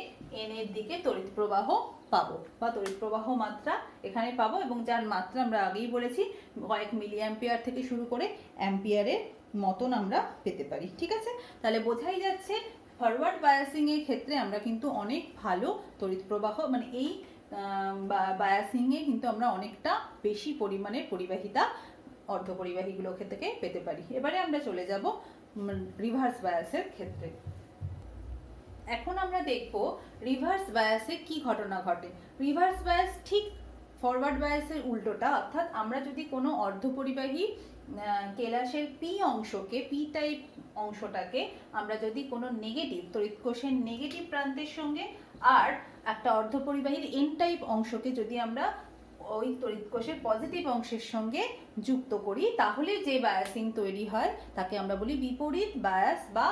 এন এর দিকে তড়িৎ প্রবাহ পাবো বা তড়িৎ প্রবাহ মাত্রা এখানে পাবো, এবং যার মাত্রা আমরা আগেই বলেছি কয়েক মিলি অ্যাম্পিয়ার থেকে শুরু করে অ্যাম্পিয়ারের মতন আমরা পেতে পারি। ঠিক আছে, তাহলে বোঝাই যাচ্ছে ফরওয়ার্ড বায়াসিং এর ক্ষেত্রে আমরা কিন্তু অনেক ভালো তড়িৎ প্রবাহ, মানে এই বায়াসিং এ কিন্তু আমরা অনেকটা বেশি পরিমাণের পরিবাহিতা অর্ধপরিবাহীগুলো থেকে পেতে পারি। এবারে আমরা চলে যাব রিভার্স বায়াসের ক্ষেত্রে। এখন আমরা দেখব রিভার্স বায়াসে কি ঘটনা ঘটে। রিভার্স বায়াস ঠিক ফরওয়ার্ড বায়াসের উল্টোটা, অর্থাৎ আমরা যদি কোনো অর্ধপরিবাহী কেলাসের পি অংশকে, পি টাইপ অংশটাকে আমরা যদি কোনো নেগেটিভ তড়িৎ কোষের নেগেটিভ প্রান্তের সঙ্গে আর একটা অর্ধপরিবাহীর এন টাইপ অংশকে যদি আমরা ওই তড়িৎ কোষের পজিটিভ অংশের সঙ্গে যুক্ত করি, তাহলে যে বায়াসিং তৈরি হয় তাকে আমরা বলি বিপরীত বায়াস বা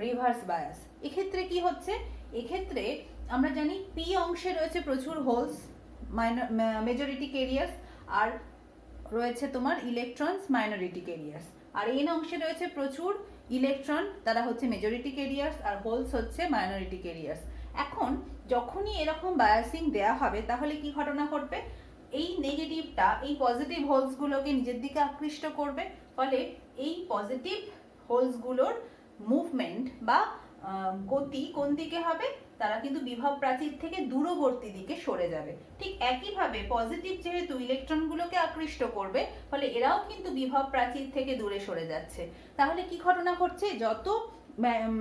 রিভার্স বায়াস। এক্ষেত্রে কি হচ্ছে? এক্ষেত্রে আমরা জানি পি অংশে রয়েছে প্রচুর হোলস, মেজরিটি ক্যারিয়ার্স, আর রয়েছে তোমার ইলেকট্রনস, মাইনরিটি ক্যারিয়ার্স। আর এন অংশে রয়েছে প্রচুর ইলেকট্রন, তারা হচ্ছে মেজরিটি ক্যারিয়ার্স, আর হোলস হচ্ছে মাইনরিটি ক্যারিয়ার্স। এখন যখনই এরকম বায়াসিং দেয়া হবে তাহলে কি ঘটনা ঘটবে? এই নেগেটিভটা এই পজিটিভ হোলসগুলোকে নিজের দিকে আকৃষ্ট করবে, ফলে এই পজিটিভ হোলসগুলোর মুভমেন্ট বা গতি কোন দিকে হবে? তারা কিন্তু বিভব প্রাচীর থেকে দূরবর্তী দিকে সরে যাবে। ঠিক একইভাবে পজিটিভ যেহেতু ইলেকট্রনগুলোকে আকৃষ্ট করবে, ফলে এরাও কিন্তু বিভব প্রাচীর থেকে দূরে সরে যাচ্ছে। তাহলে কি ঘটনা ঘটছে? যত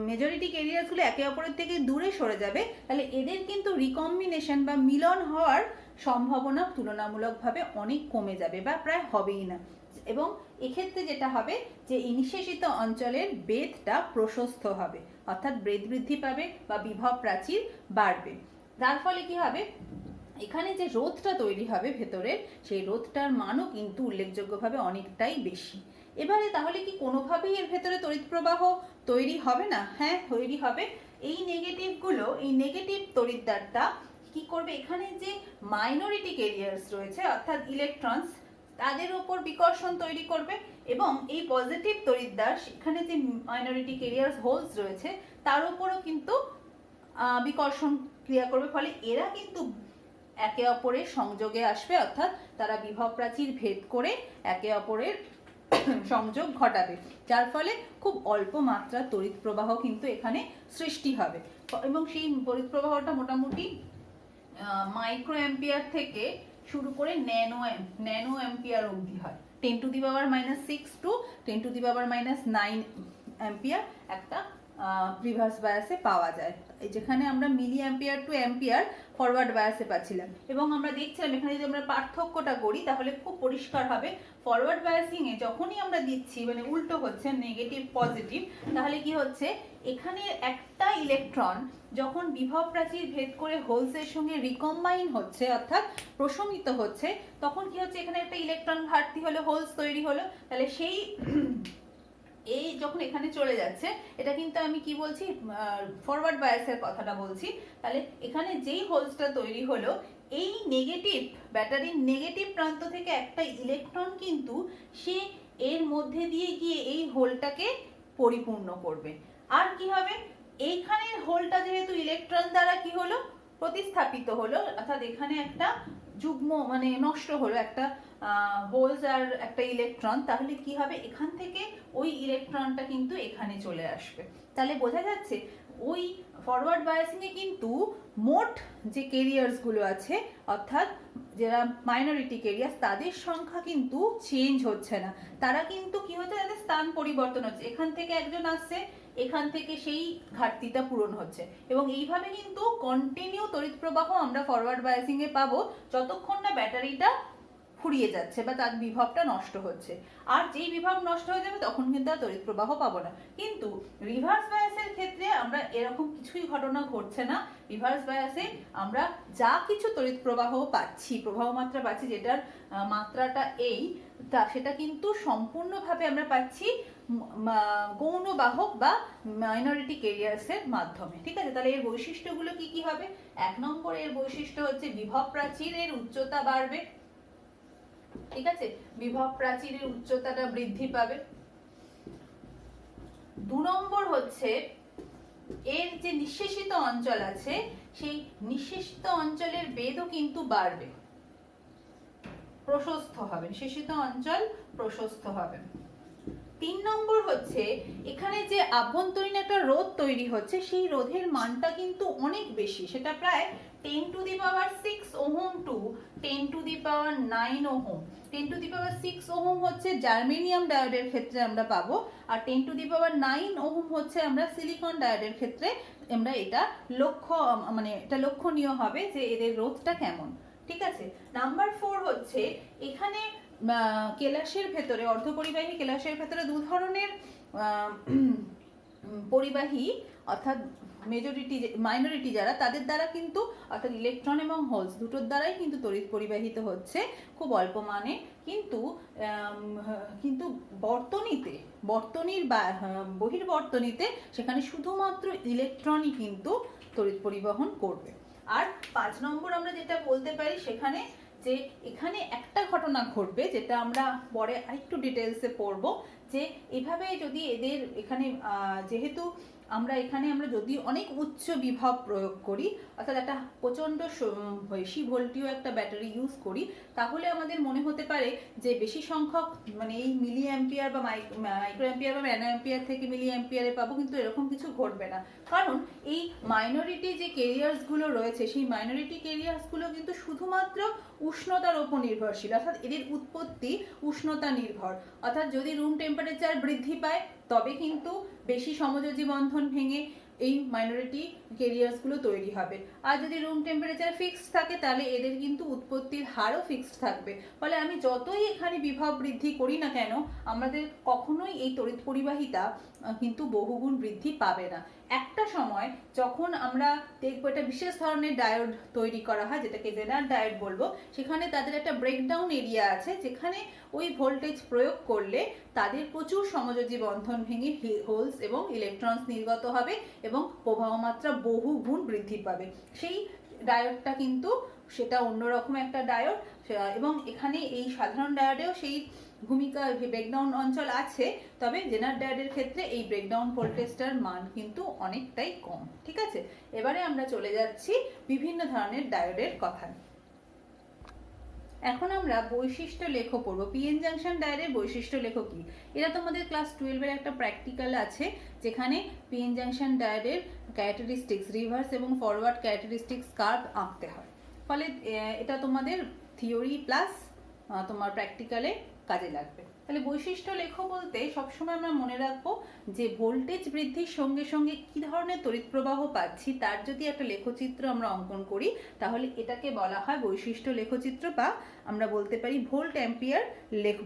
মেজরিটি ক্যারিয়ার্সগুলো একে অপরের থেকে দূরে সরে যাবে, তাহলে এদের কিন্তু রিকম্বিনেশন বা মিলন হওয়ার সম্ভাবনা তুলনামূলকভাবে অনেক কমে যাবে বা প্রায় হবেই না। এবং এক্ষেত্রে যেটা হবে যে নিঃশেষিত অঞ্চলের বেধটা প্রশস্ত হবে, অর্থাৎ বেধ বৃদ্ধি পাবে বা বিভব প্রাচীর বাড়বে। যার ফলে কি হবে? এখানে যে রোধটা তৈরি হবে ভেতরের, সেই রোধটার মানও কিন্তু উল্লেখযোগ্যভাবে অনেকটাই বেশি। এবারে তাহলে কি কোনোভাবেই এর ভেতরে তড়িৎ প্রবাহ তৈরি হবে না? হ্যাঁ, তৈরি হবে। এই নেগেটিভগুলো, এই নেগেটিভ তড়িৎদ্বারটা কি করবে? এখানে যে মাইনরিটি ক্যারিয়ার্স রয়েছে অর্থাৎ ইলেকট্রনস, তাদের উপর বিকর্ষণ তৈরি করবে, এবং এই পজিটিভ তড়িৎদ্বার এখানে যে মাইনরিটি ক্যারিয়ার্স হোলস রয়েছে তার উপরও কিন্তু বিকর্ষণ ক্রিয়া করবে, ফলে এরা কিন্তু একে অপরের সংযোগে আসবে, অর্থাৎ তারা বিভব প্রাচীর ভেদ করে একে অপরের সংযোগ ঘটাবে, যার ফলে খুব অল্প মাত্রার তড়িৎ প্রবাহ কিন্তু এখানে সৃষ্টি হবে। এবং সেই তড়িৎ প্রবাহটা মোটামুটি মাইক্রো অ্যাম্পিয়ার থেকে শুরু করে ন্যানো অ্যাম্পিয়ার অবধি হয়। 10⁻⁻6 টু 10⁻⁹ অ্যাম্পিয়ার একটা রিভার্স বায়াসে পাওয়া যায়, যেখানে আমরা milliampere to ampere forward বায়াসে পাচ্ছিলাম। এবং আমরা দেখছিলাম এখানে যদি আমরা পার্থক্যটা করি তাহলে খুব পরিষ্কার হবে। ফরওয়ার্ড বায়াসিং এ যখনই আমরা দিচ্ছি, মানে উল্টো হচ্ছে নেগেটিভ পজিটিভ, তাহলে কি হচ্ছে? এখানে একটা ইলেকট্রন যখন বিভব প্রাচীর ভেদ করে হোলসের সঙ্গে রিকম্বাইন হচ্ছে, অর্থাৎ প্রশমিত হচ্ছে, তখন কি হচ্ছে? এখানে একটা ইলেকট্রন ঘাটতি হলো, হোলস তৈরি হলো। তাহলে সেই এই যখন এখানে চলে যাচ্ছে, এটা কিন্তু আমি কি বলছি? ফরওয়ার্ড বায়াসের কথাটা বলছি। তাহলে এখানে যেই হোলসটা তৈরি হলো, এই নেগেটিভ ব্যাটারির নেগেটিভ প্রান্ত থেকে একটা ইলেকট্রন কিন্তু সে এর মধ্যে দিয়ে গিয়ে এই হোলটাকে পরিপূর্ণ করবে। আর কি হবে? এইখানের হোলটা যেহেতু ইলেকট্রন দ্বারা কি হলো? প্রতিস্থাপিত হলো, অর্থাৎ এখানে একটা যুগ্ম মানে নষ্ট হলো, একটা হোলস আর একটা ইলেকট্রন, তাহলে কি হবে, এখান থেকে ওই ইলেকট্রনটা কিন্তু এখানে চলে আসবে। তাহলে বোঝা যাচ্ছে ওই ফরওয়ার্ড বায়াসিং এ কিন্তু মোট যে কেরিয়ার্স গুলো আছে, অর্থাৎ যারা মাইনরিটি কেরিয়ার্স, তাদের সংখ্যা কিন্তু চেঞ্জ হচ্ছে না, তারা কিন্তু কি হচ্ছে, তাদের স্থান পরিবর্তন হচ্ছে, এখান থেকে একজন আসছে, এখান থেকে সেই ঘাটতিটা পূরণ হচ্ছে, এবং এইভাবে কিন্তু কন্টিনিউ তড়িৎ প্রবাহ আমরা ফরওয়ার্ড বায়াসিং এ পাবো যতক্ষণ না ব্যাটারিটা ফুরিয়ে যাচ্ছে বা তার বিভবটা নষ্ট হচ্ছে। আর যেই বিভব নষ্ট হয়ে যাবে তখন কিন্তু আর তড়িৎ প্রবাহ পাবো না। কিন্তু রিভার্স বায়াসের ক্ষেত্রে আমরা এরকম কিছুই ঘটনা ঘটছে না। রিভার্স বায়াসে আমরা যা কিছু তড়িৎ প্রবাহ পাচ্ছি, প্রবাহ মাত্রা পাচ্ছি, যেটার মাত্রাটা এই, তা সেটা কিন্তু সম্পূর্ণভাবে আমরা পাচ্ছি গৌণ বাহক বা মাইনরিটি কেরিয়ার্সের মাধ্যমে। ঠিক আছে, তাহলে এর বৈশিষ্ট্যগুলো কি কি হবে? 1 নম্বর এর বৈশিষ্ট্য হচ্ছে বিভব প্রাচীরের উচ্চতা বাড়বে। ঠিক আছে, বিভব প্রাচীরের উচ্চতাটা বৃদ্ধি পাবে। 2 নম্বর হচ্ছে এর যে নিঃশেষিত অঞ্চল আছে, সেই নিঃশেষিত অঞ্চলের বেধও কিন্তু বাড়বে, প্রশস্ত হবে, নিঃশেষিত অঞ্চল প্রশস্ত হবে। 3 নম্বর হচ্ছে এখানে যে আভ্যন্তরীণ একটা রোধ তৈরি হচ্ছে, সেই রোধের মানটা কিন্তু অনেক বেশি, সেটা প্রায় 10 to the power 6 ohm to 10 to the power 9 ohm. 10 to the power 6 ohm হচ্ছে জার্মেনিয়াম ডায়োডের ক্ষেত্রে আমরা পাবো, আর 10 to the power 9 ওহম হচ্ছে আমরা সিলিকন ডায়োডের ক্ষেত্রে আমরা এটা লক্ষণীয় হবে যে এদের রোধটা কেমন। ঠিক আছে, নাম্বার 4 হচ্ছে এখানে কেলাসের ভেতরে, অর্ধপরিবাহী কেলাসের ভেতরে 2 ধরনের পরিবাহী, অর্থাৎ মেজরিটি মাইনরিটি যারা, তাদের দ্বারা কিন্তু, অর্থাৎ ইলেকট্রন এবং হোলস দুটোর দ্বারাই কিন্তু তড়িৎ পরিবাহিত হচ্ছে খুব অল্প মানে, কিন্তু বর্তনীর বহির্বর্তনীতে সেখানে শুধুমাত্র ইলেকট্রনই কিন্তু তড়িৎ পরিবহন করবে। আর 5 নম্বর আমরা যেটা বলতে পারি সেখানে যে এখানে একটা ঘটনা ঘটবে, যেটা আমরা পরে আরেকটু ডিটেলসে পড়বো, যে এভাবে যদি এদের এখানে যেহেতু আমরা যদি অনেক উচ্চ বিভব প্রয়োগ করি, অর্থাৎ একটা প্রচণ্ড বেশি ভোল্টীয় একটা ব্যাটারি ইউজ করি, তাহলে আমাদের মনে হতে পারে যে বেশি সংখ্যক মানে এই মিলি অ্যাম্পিয়ার বা মাইক্রো অ্যাম্পিয়ার বা ন্যানো অ্যাম্পিয়ার থেকে মিলি অ্যাম্পিয়ারে পাবো, কিন্তু এরকম কিছু ঘটবে না। কারণ এই মাইনরিটি যে কেরিয়ার্সগুলো রয়েছে, সেই মাইনরিটি কেরিয়ার্সগুলো কিন্তু শুধুমাত্র উষ্ণতার উপর নির্ভরশীল, অর্থাৎ এদের উৎপত্তি উষ্ণতা নির্ভর, অর্থাৎ যদি রুম টেম্পারেচার বৃদ্ধি পায় তবে কিন্তু বেশি সমযোজী বন্ধন ভেঙে এই মাইনরিটি কেরিয়ার্সগুলো তৈরি হবে, আর যদি রুম টেম্পারেচার ফিক্সড থাকে তাহলে এদের কিন্তু উৎপত্তির হারও ফিক্সড থাকবে। ফলে আমি যতই এখানে বিভব বৃদ্ধি করি না কেন, আমাদের কখনোই এই তড়িৎ পরিবাহিতা কিন্তু বহুগুণ বৃদ্ধি পাবে না। একটা সময় যখন আমরা দেখবো একটা বিশেষ ধরনের ডায়োড তৈরি করা হয়, যেটাকে জেনার ডায়োড বলবো, সেখানে তাদের একটা ব্রেকডাউন এরিয়া আছে, যেখানে ওই ভোল্টেজ প্রয়োগ করলে তাদের প্রচুর সমযোজী বন্ধন ভেঙে হোলস এবং ইলেকট্রনস নির্গত হবে এবং প্রবাহ মাত্রা বহু গুণ বৃদ্ধি পাবে। সেই ডায়োডটা কিন্তু সেটা অন্যরকম একটা ডায়োড, এবং এখানে এই সাধারণ ডায়োডেও সেই ভূমিকা ব্রেকডাউন অঞ্চল আছে, তবে জেনার ডায়োডের ক্ষেত্রে এই ব্রেকডাউন ভোল্টেজটার মান কিন্তু অনেকটাই কম। ঠিক আছে, এবারে আমরা চলে যাচ্ছি বিভিন্ন ধরনের ডায়োডের কথায়। এখন আমরা বৈশিষ্ট্য লেখ পড়বো। পিএন জাংশন ডায়োডের বৈশিষ্ট্য লেখ কি? এটা তোমাদের ক্লাস 12 এর একটা প্র্যাকটিক্যাল আছে, যেখানে পিএন জাংশন ডায়োডের ক্যারেক্টারিস্টিক্স, রিভার্স এবং ফরওয়ার্ড ক্যারেক্টারিস্টিক্স কার্ভ আঁকতে হয়। ফলে এটা তোমাদের থিওরি প্লাস তোমার প্র্যাকটিক্যালে কাজে লাগবে। তাহলে বৈশিষ্ট্য লেখ বলতে সবসময় আমরা মনে রাখবো যে ভোল্টেজ বৃদ্ধির সঙ্গে সঙ্গে কি ধরনের তড়িৎ প্রবাহ পাচ্ছি তার যদি একটা লেখচিত্র আমরা অঙ্কন করি, তাহলে এটাকে বলা হয় বৈশিষ্ট্য লেখচিত্র, বা আমরা বলতে পারি ভোল্ট অ্যাম্পিয়ার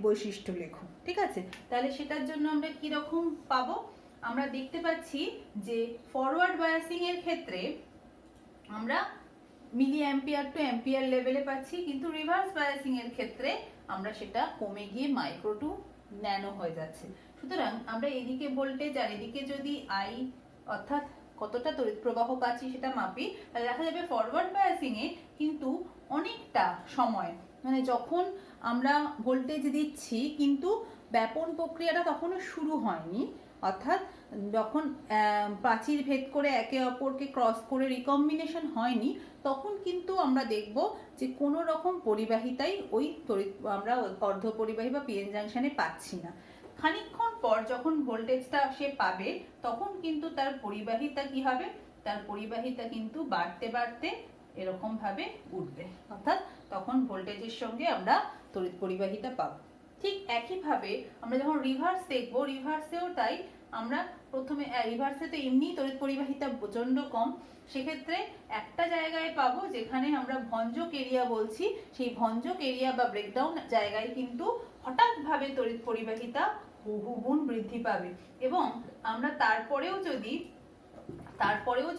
বৈশিষ্ট্য লেখ। ঠিক আছে, তাহলে সেটার জন্য আমরা কি রকম পাবো? আমরা দেখতে পাচ্ছি যে ফরওয়ার্ড বায়াসিং এর ক্ষেত্রে আমরা মিলি অ্যাম্পিয়ার টু অ্যাম্পিয়ার লেভেলে পাচ্ছি, কিন্তু রিভার্স বায়াসিং এর ক্ষেত্রে আমরা সেটা কমে গিয়ে মাইক্রো টু ন্যানো হয়ে যাচ্ছে। সুতরাং আমরা এদিকে ভোল্টেজ আর এদিকে যদি আই, অর্থাৎ কতটা তড়িৎ প্রবাহ পাচ্ছি সেটা মাপি, তাহলে দেখা যাবে ফরওয়ার্ড বায়াসিং এ কিন্তু অনেকটা সময়, মানে যখন আমরা ভোল্টেজ দিচ্ছি কিন্তু ব্যাপন প্রক্রিয়াটা তখনও শুরু হয়নি, অর্থাৎ যখন প্রাচীর ভেদ করে একে অপরকে ক্রস করে রিকম্বিনেশন হয়নি, তখন কিন্তু আমরা দেখব যে কোনো রকম পরিবাহিতাই ওই আমরা অর্ধপরিবাহী বা পিএন জাংশনে পাচ্ছি না। খানিকক্ষণ পর যখন ভোল্টেজটা সে পাবে, তখন কিন্তু তার পরিবাহিতা কি হবে, তার পরিবাহিতা কিন্তু বাড়তে বাড়তে এরকম ভাবে উঠবে, অর্থাৎ তখন ভোল্টেজের সঙ্গে আমরা তড়িৎ পরিবাহিতা পাবো। ঠিক একইভাবে আমরা যখন রিভার্স দেখবো, রিভার্সেও তাই। আমরা প্রথমে রিভার্সে তো এমনি তড়িৎ পরিবাহিতা প্রচন্ড কম, সেক্ষেত্রে একটা জায়গায় পাবো যেখানে আমরা ভঞ্জক এরিয়া বলছি, সেই ভঞ্জক এরিয়া বা ব্রেকডাউন জায়গায় কিন্তু হঠাৎ ভাবে তড়িৎ পরিবাহিতা বহুগুণ বৃদ্ধি পাবে। এবং আমরা তারপরেও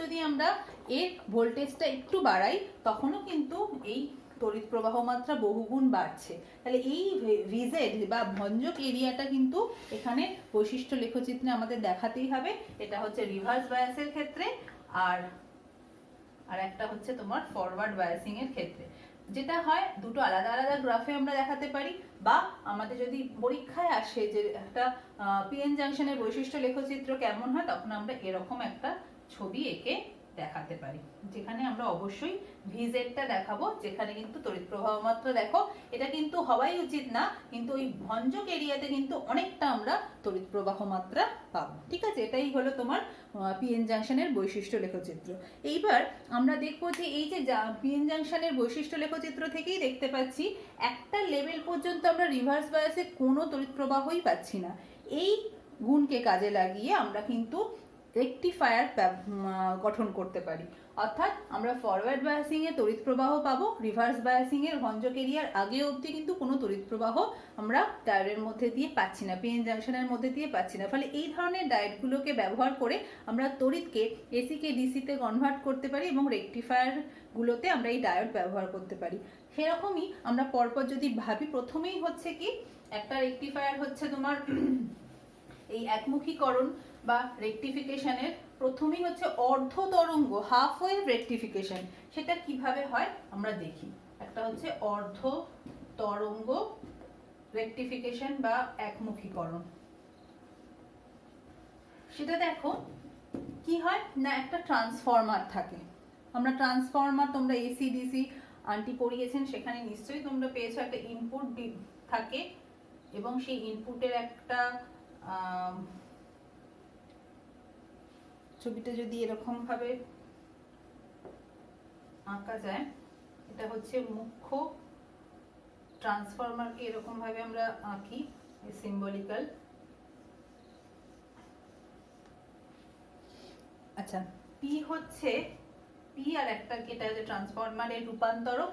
যদি আমরা এর ভোল্টেজটা একটু বাড়াই, তখনও কিন্তু এই তড়িৎ প্রবাহ মাত্রা বহুগুণ বাড়ছে। তাহলে এই ভিজেড বা ভঞ্জক এরিয়াটা কিন্তু এখানে বৈশিষ্ট্য লেখচিত্রে আমাদের দেখাতেই হবে। এটা হচ্ছে রিভার্স বায়াসের ক্ষেত্রে, আর একটা হচ্ছে তোমার ফরওয়ার্ড বায়াসিং এর ক্ষেত্রে। যেটা হয় দুটো আলাদা আলাদা গ্রাফে আমরা দেখাতে পারি, বা আমাদের যদি পরীক্ষায় আসে যে একটা পিএন জাংশনের বৈশিষ্ট্য লেখচিত্র কেমন হয়, তখন আমরা এরকম একটা ছবি এঁকে দেখাতে পারি, যেখানে আমরা অবশ্যই ভিজেডটা দেখাবো, যেখানে কিন্তু তড়িৎ প্রবাহ মাত্রা দেখো এটা কিন্তু হওয়াই উচিত না, কিন্তু ওই ভঞ্জক এরিয়াতে কিন্তু অনেকটা আমরা তড়িৎ প্রবাহ মাত্রা পাবো। ঠিক আছে, এটাই হলো তোমার পিএন জাংশনের বৈশিষ্ট্য লেখচিত্র। এইবার আমরা দেখবো যে এই যে পিএন জাংশনের বৈশিষ্ট্য লেখচিত্র থেকেই দেখতে পাচ্ছি একটা লেভেল পর্যন্ত আমরা রিভার্স বায়াসে কোনো তড়িৎ প্রবাহই পাচ্ছি না। এই গুণকে কাজে লাগিয়ে আমরা কিন্তু রেকটিফায়ার গঠন করতে পারি, অর্থাৎ আমরা ফরওয়ার্ড বায়াসিং এ তড়িৎ প্রবাহ পাবো, রিভার্স বায়াসিং এর ভঞ্জক এরিয়ার আগে অবধি কিন্তু কোনো তড়িৎ প্রবাহ আমরা ডায়োডের মধ্যে দিয়ে পাচ্ছি না, পিএন জাংশনের মধ্যে দিয়ে পাচ্ছি না। ফলে এই ধরনের ডায়োডগুলোকে ব্যবহার করে আমরা তড়িৎকে এসি কে ডিসিতে কনভার্ট করতে পারি এবং রেকটিফায়ার গুলোতে আমরা এই ডায়োড ব্যবহার করতে পারি। সেরকমই আমরা পরপর যদি ভাবি, প্রথমেই হচ্ছে কি একটা রেকটিফায়ার হচ্ছে তোমার এই একমুখীকরণ বা রেকটিফিকেশনের প্রথমেই হচ্ছে অর্ধ তরঙ্গ, হাফ ওয়েভ রেকটিফিকেশন। সেটা কিভাবে হয় আমরা দেখি। একটা হচ্ছে অর্ধ তরঙ্গ রেকটিফিকেশন বা একমুখীকরণ। সেটা দেখো কি হয় না, একটা ট্রান্সফরমার থাকে। আমরা ট্রান্সফরমার, তোমরা এসি ডিসি আন্টি পড়িয়েছেন, সেখানে নিশ্চয়ই তোমরা পেয়েছো একটা ইনপুট থাকে, এবং সেই ইনপুটের একটা ছবিটা যদি এরকম ভাবে আঁকা যায়, এটা হচ্ছে মুখ্য ট্রান্সফরমারকে এরকম ভাবে আমরা আঁকি সিম্বলিক্যাল। আচ্ছা, পি হচ্ছে পি, আর একটা এটা হচ্ছে ট্রান্সফরমারের রূপান্তরক,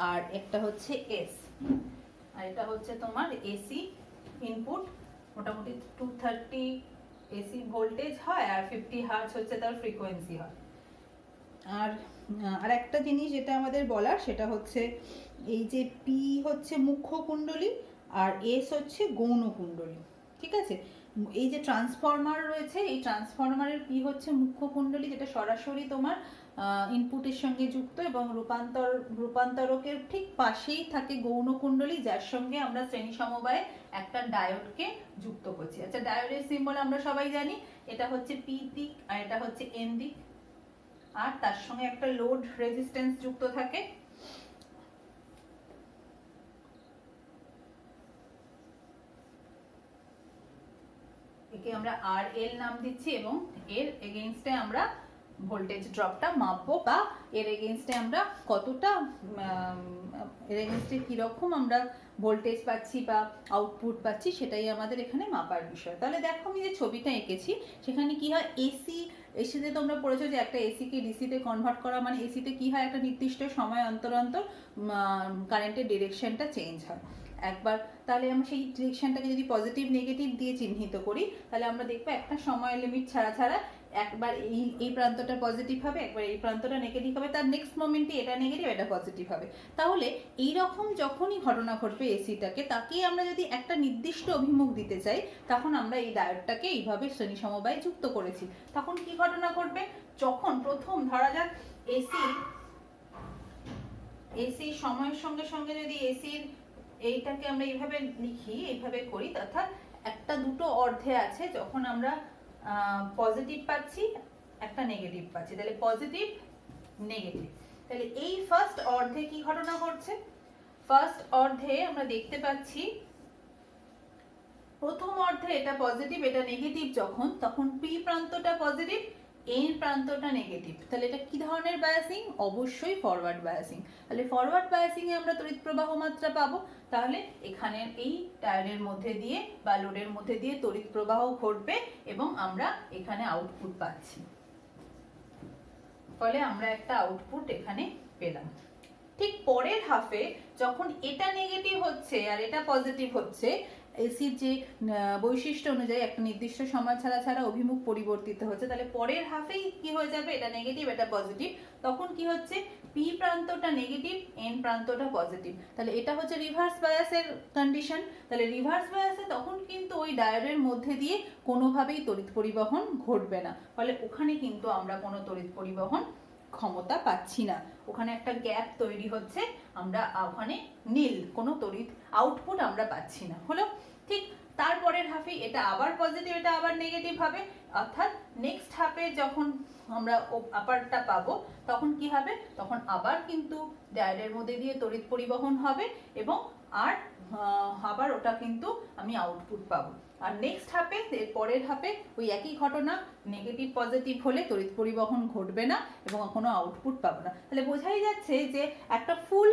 আর একটা হচ্ছে এস, আর এটা হচ্ছে তোমার এসি ইনপুট। মোটামুটি 230 এসি ভোল্টেজ হয়, আর 50 হার্জ হচ্ছে তার ফ্রিকোয়েন্সি হয়। আর একটা জিনিস যেটা আমাদের বলার, সেটা হচ্ছে এই যে পি হচ্ছে মুখ্য কুণ্ডলী আর এস হচ্ছে গৌণ কুণ্ডলী। ঠিক আছে, এই যে ট্রান্সফরমার রয়েছে, এই ট্রান্সফরমারের পি হচ্ছে মুখ্য কুণ্ডলী, যেটা সরাসরি তোমার ইনপুটের সঙ্গে যুক্ত, এবং রূপান্তরকের ঠিক পাশেই থাকে গৌণ কুণ্ডলী, যার সঙ্গে আমরা শ্রেণী সমবায়ে একটা ডায়োডকে যুক্ত করছি। আচ্ছা, ডায়োডের সিম্বল আমরা সবাই জানি, এটা হচ্ছে পি দিক আর এটা হচ্ছে এন দিক, আর তার সঙ্গে একটা লোড রেজিস্ট্যান্স যুক্ত থাকে। একে আমরা আর এল নাম দিচ্ছি, এবং এর এগেইনস্টে আমরা ভোল্টেজ ড্রপটা মাপবো, বা এর এগেইনস্টে আমরা কতটা এর এগেইনস্টে কিরকম আমরা ভোল্টেজ পাচ্ছি বা আউটপুট পাচ্ছি, সেটাই আমাদের এখানে মাপার বিষয়। তাহলে দেখো আমি যে ছবিটা এঁকেছি, সেখানে কি হয়, এসিতে তোমরা পড়েছো যে একটা এসিকে ডিসিতে কনভার্ট করা মানে এসিতে কি হয়, একটা নির্দিষ্ট সময় অন্তর অন্তর কারেন্টের ডিরেকশনটা চেঞ্জ হয় একবার। তাহলে আমরা সেই ডিরেকশনটাকে যদি পজিটিভ নেগেটিভ দিয়ে চিহ্নিত করি, তাহলে আমরা দেখবো একটা সময় লিমিট ছাড়া ছাড়া একবার এই প্রান্তটা পজিটিভ হবে, একবার এই প্রান্তটা নেগেটিভ হবে, তার নেক্সট মোমেন্টে এটা নেগেটিভ এটা পজিটিভ হবে। তাহলে এইরকম যখনই ঘটনা ঘটবে এসিটাকে, তাকে আমরা যদি একটা নির্দিষ্ট অভিমুখ দিতে চাই, তখন আমরা এই ডায়োডটাকে এইভাবে শ্রেণী সমবায়ে যুক্ত করেছি। তখন কি ঘটনা ঘটবে, যখন প্রথম ধরা যাক এসি সময়ের সঙ্গে সঙ্গে যদি এসির এইটাকে আমরা এইভাবে লিখি, এইভাবে করি, অর্থাৎ একটা দুটো অর্ধে আছে, যখন আমরা পজিটিভ পাচ্ছি, একটা নেগেটিভ পাচ্ছি, তাহলে পজিটিভ নেগেটিভ। তাহলে এই ফার্স্ট অর্ধে কি ঘটনা ঘটছে? ফার্স্ট অর্ধে আমরা দেখতে পাচ্ছি প্রথম অর্ধে এটা পজিটিভ এটা নেগেটিভ যখন, তখন পি প্রান্তটা পজিটিভ এন প্রান্তটা নেগেটিভ। তাহলে এটা কি ধরনের বায়াসিং? অবশ্যই ফরওয়ার্ড বায়াসিং। তাহলে ফরওয়ার্ড বায়াসিং এ আমরা তড়িৎ প্রবাহ মাত্রা পাবো। তাহলে এখানে এই টায়ারের মধ্যে দিয়ে বা লোডের মধ্যে দিয়ে তড়িৎ প্রবাহ ঘটবে এবং আমরা এখানে আউটপুট পাচ্ছি। ফলে আমরা একটা আউটপুট এখানে পেলাম। ঠিক পরের হাফে যখন এটা নেগেটিভ হচ্ছে আর এটা পজিটিভ হচ্ছে, এসির যে বৈশিষ্ট্য অনুযায়ী একটা নির্দিষ্ট সময় ছাড়া ছাড়া অভিমুখ পরিবর্তিত হচ্ছে, তাহলে পরের হাফেই কি হয়ে যাবে? এটা নেগেটিভ এটা পজিটিভ, তখন কি হচ্ছে? পি প্রান্তটা নেগেটিভ এন প্রান্তটা পজিটিভ। তাহলে এটা হচ্ছে রিভার্স বায়াসের কন্ডিশন। তাহলে রিভার্স বায়াসে তখন কিন্তু ওই ডায়োডের মধ্যে দিয়ে কোনোভাবেই তড়িৎ পরিবহন ঘটবে না, ফলে ওখানে কিন্তু আমরা কোনো তড়িৎ পরিবহন ক্ষমতা পাচ্ছি না, ওখানে একটা গ্যাপ তৈরি হচ্ছে, আমরা ওখানে নীল কোনো তড়িৎ আউটপুট আমরা পাচ্ছি না। হলো? ঠিক তারপরের হাফে এটা আবার পজিটিভ এটা আবার নেগেটিভ হবে, অর্থাৎ নেক্সট হাফে যখন আমরা আপারটা পাবো তখন কি হবে? তখন আবার কিন্তু ডায়োডের মধ্যে দিয়ে তড়িৎ পরিবহন হবে এবং আর আবার ওটা কিন্তু আমি আউটপুট পাবো। আর নেক্সট হাফে এর পরের হাফে ওই একই ঘটনা, নেগেটিভ পজিটিভ হলে তড়িৎ পরিবহন ঘটবে না এবং কোনো আউটপুট পাবো না। তাহলে বোঝাই যাচ্ছে যে একটা ফুল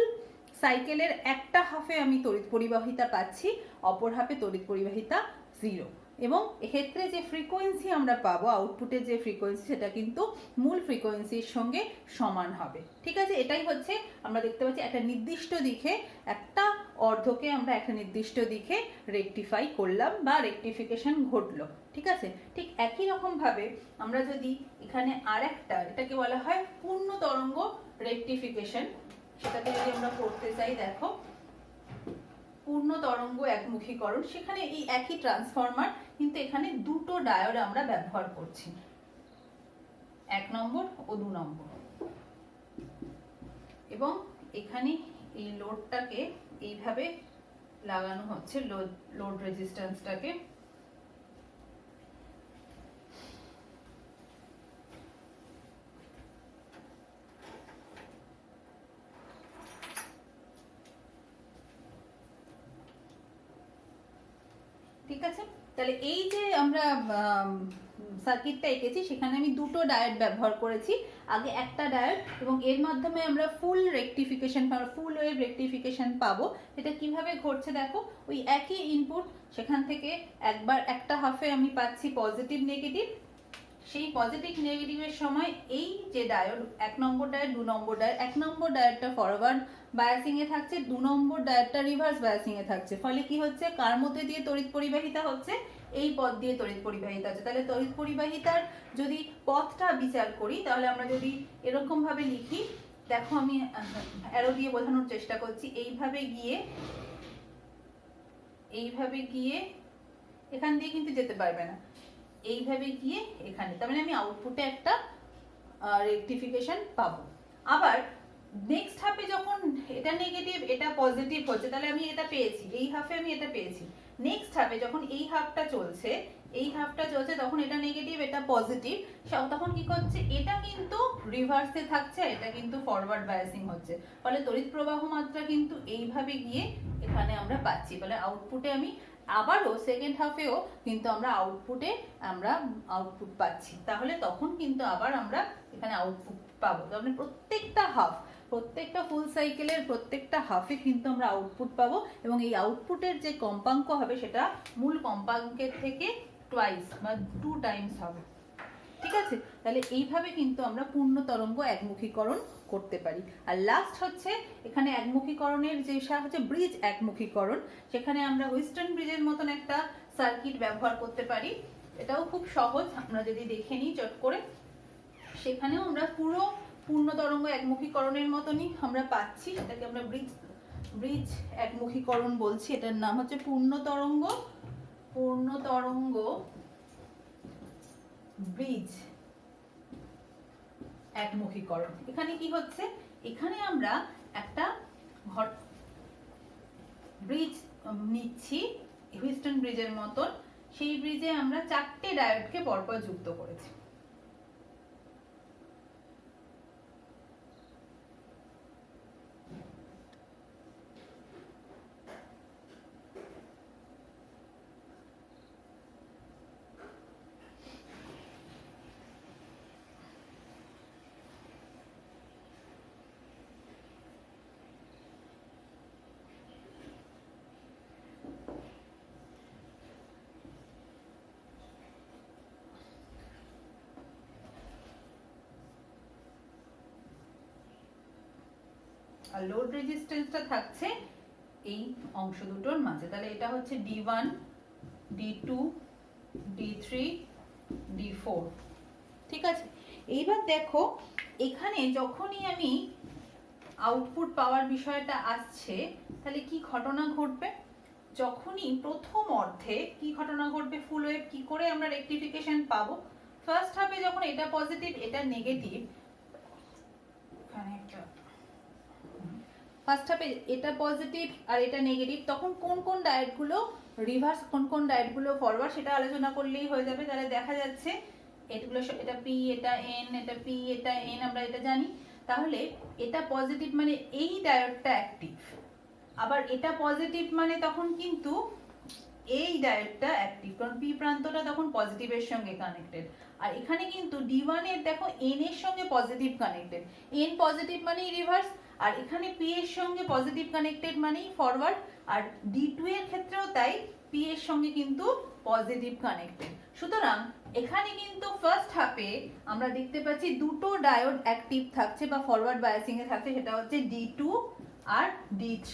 সাইকেলের একটা হাফে আমি তড়িৎ পরিবাহিতা পাচ্ছি, অপর হাফে তড়িৎ পরিবাহিতা 0, এবং এক্ষেত্রে যে ফ্রিকোয়েন্সি আমরা পাবো আউটপুটের যে ফ্রিকোয়েন্সি সেটা কিন্তু মূল ফ্রিকোয়েন্সির সঙ্গে সমান হবে। ঠিক আছে, এটাই হচ্ছে আমরা দেখতে পাচ্ছি একটা নির্দিষ্ট দিকে একটা অর্ধকে আমরা একটা নির্দিষ্ট দিকে রেকটিফাই করলাম বা রেকটিফিকেশন ঘটলো। ঠিক আছে, ঠিক একই রকম ভাবে আমরা যদি এখানে আরেকটা, এটাকে বলা হয় পূর্ণ তরঙ্গ রেকটিফিকেশন, সেটাকে যদি আমরা করতে চাই, দেখো পূর্ণ তরঙ্গ একমুখীকরণ, সেখানে এই একই ট্রান্সফরমার কিন্তু এখানে দুটো ডায়োড আমরা ব্যবহার করছি, 1 নম্বর ও 2 নম্বর, এবং এখানে এই লোডটাকে এইভাবে লাগানো হচ্ছে, লোড রেজিস্ট্যান্সটাকে। ঠিক আছে, তাহলে এই যে আমরা সার্কিটটা এঁকেছি সেখানে আমি দুটো ডায়োড ব্যবহার করেছি, আগে একটা ডায়োড, এবং এর মাধ্যমে আমরা ফুল রেকটিফিকেশন ফুল ওয়েভ রেকটিফিকেশন পাবো। এটা কিভাবে ঘটছে দেখো, ওই একই ইনপুট সেখান থেকে একবার একটা হাফে আমি পাচ্ছি পজিটিভ নেগেটিভ, সেই পজিটিভ নেগেটিভের সময় এই যে ডায়োড 1 নম্বর ডায়োড 2 নম্বর ডায়োড, 1 নম্বর ডায়োডটা ফরওয়ার্ড বায়াসিং এ থাকছে, 2 নম্বর ডায়োডটা রিভার্স বায়াসিং এ থাকছে, ফলে কি হচ্ছে? কার মধ্যে দিয়ে তড়িৎ পরিবাহিতা হচ্ছে? এই পথ দিয়ে তড়িৎ পরিবাহিতা হচ্ছে। তাহলে তড়িৎ পরিবাহিতার যদি পথটা বিচার করি, তাহলে আমরা যদি এরকম ভাবে লিখি, দেখো আমি অ্যারো দিয়ে বোঝানোর চেষ্টা করছি, এইভাবে গিয়ে এখান দিয়ে কিন্তু যেতে পারবে না, এইভাবে গিয়ে এখানে, তার মানে আমি আউটপুটে একটা রেকটিফিকেশন পাবো। আবার নেক্সট হাফে যখন এটা নেগেটিভ এটা পজিটিভ হচ্ছে, তাহলে আমি এটা পেয়েছি, এই হাফে আমি এটা পেয়েছি। নেক্সট হাফে যখন এই হাফটা চলছে তখন এটা নেগেটিভ এটা পজিটিভ, তখন কি করছে? এটা কিন্তু রিভার্সে থাকছে, এটা কিন্তু ফরওয়ার্ড বায়াসিং হচ্ছে, ফলে তড়িৎ প্রবাহ মাত্রা কিন্তু এইভাবে গিয়ে এখানে আমরা পাচ্ছি। ফলে আউটপুটে আমি আবারও সেকেন্ড হাফেও কিন্তু আমরা আউটপুট পাচ্ছি, তাহলে তখন কিন্তু আবার আমরা এখানে আউটপুট পাবো। তাহলে প্রত্যেকটা ফুল সাইকেলের প্রত্যেকটা হাফে কিন্তু আমরা আউটপুট পাবো, এবং এই আউটপুটের যে কম্পাঙ্ক হবে সেটা মূল কম্পাঙ্কের থেকে টুয়াইস বা 2 টাইমস হবে। ঠিক আছে, তাহলে এইভাবে কিন্তু আমরা পূর্ণ তরঙ্গ একমুখীকরণ করতে পারি। আর লাস্ট হচ্ছে এখানে একমুখীকরণের যে হচ্ছে ব্রিজ একমুখীকরণ, সেখানে আমরা হুইস্টন ব্রিজের মতন একটা সার্কিট ব্যবহার করতে পারি। এটাও খুব সহজ, আমরা যদি দেখে নিই চট করে, সেখানেও আমরা পুরো পূর্ণ তরঙ্গ একমুখীকরণের মতনই আমরা পাচ্ছি, সেটাকে আমরা ব্রিজ একমুখীকরণ বলছি। এটার নাম হচ্ছে পূর্ণ তরঙ্গ ব্রিজ একমুখীকরণ। এখানে কি হচ্ছে? এখানে আমরা একটা ব্রিজ নিচ্ছি হুইস্টন ব্রিজের মতন, সেই ব্রিজে আমরা 4টে ডায়োডকে পরপর যুক্ত করেছি। আর লোড রেজিস্ট্যান্সটা থাকছে এই অংশ দুটোর মাঝে। তাহলে এটা হচ্ছে D1, D2, D3, D4। ঠিক আছে, এইবার দেখো এখানে যখনই আমি আউটপুট পাওয়ার বিষয়টা আসছে, তাহলে কি ঘটনা ঘটবে? যখনই প্রথম অর্ধে কি ঘটনা ঘটবে, ফুল ওয়েভ কি করে আমরা রেকটিফিকেশন পাবো? ফার্স্ট হাফে যখন এটা পজিটিভ এটা নেগেটিভ, ফার্স্ট হাফে এটা পজিটিভ আর এটা নেগেটিভ, তখন কোন কোন ডায়োডগুলো রিভার্স, কোন কোন ডায়োডগুলো ফরওয়ার্ড, সেটা আলোচনা করলেই হয়ে যাবে। তাহলে দেখা যাচ্ছে এগুলো, এটা পি, এটা এন, এটা পি, এটা এন, আমরা এটা জানি। তাহলে এটা পজিটিভ মানে এই ডায়োডটা অ্যাক্টিভ, আবার এটা পজিটিভ মানে তখন কিন্তু এই ডায়োডটা অ্যাক্টিভ, কারণ পি প্রান্তটা তখন পজিটিভের সঙ্গে কানেক্টেড। আর এখানে কিন্তু D1 এর দেখো এন এর সঙ্গে পজিটিভ কানেক্টেড, এন পজিটিভ মানেই রিভার্স, আর এখানে পি এর সঙ্গে পজিটিভ কানেক্টেড মানেই ফরওয়ার্ড। আর D2 এর ক্ষেত্রেও তাই, পি এর সঙ্গে কিন্তু পজিটিভ কানেক্টেড। সুতরাং এখানে কিন্তু ফার্স্ট হাফে আমরা দেখতে পাচ্ছি দুটো ডায়োড অ্যাক্টিভ থাকছে বা ফরওয়ার্ড বায়াসিং এ থাকছে, সেটা হচ্ছে D2 আর D3।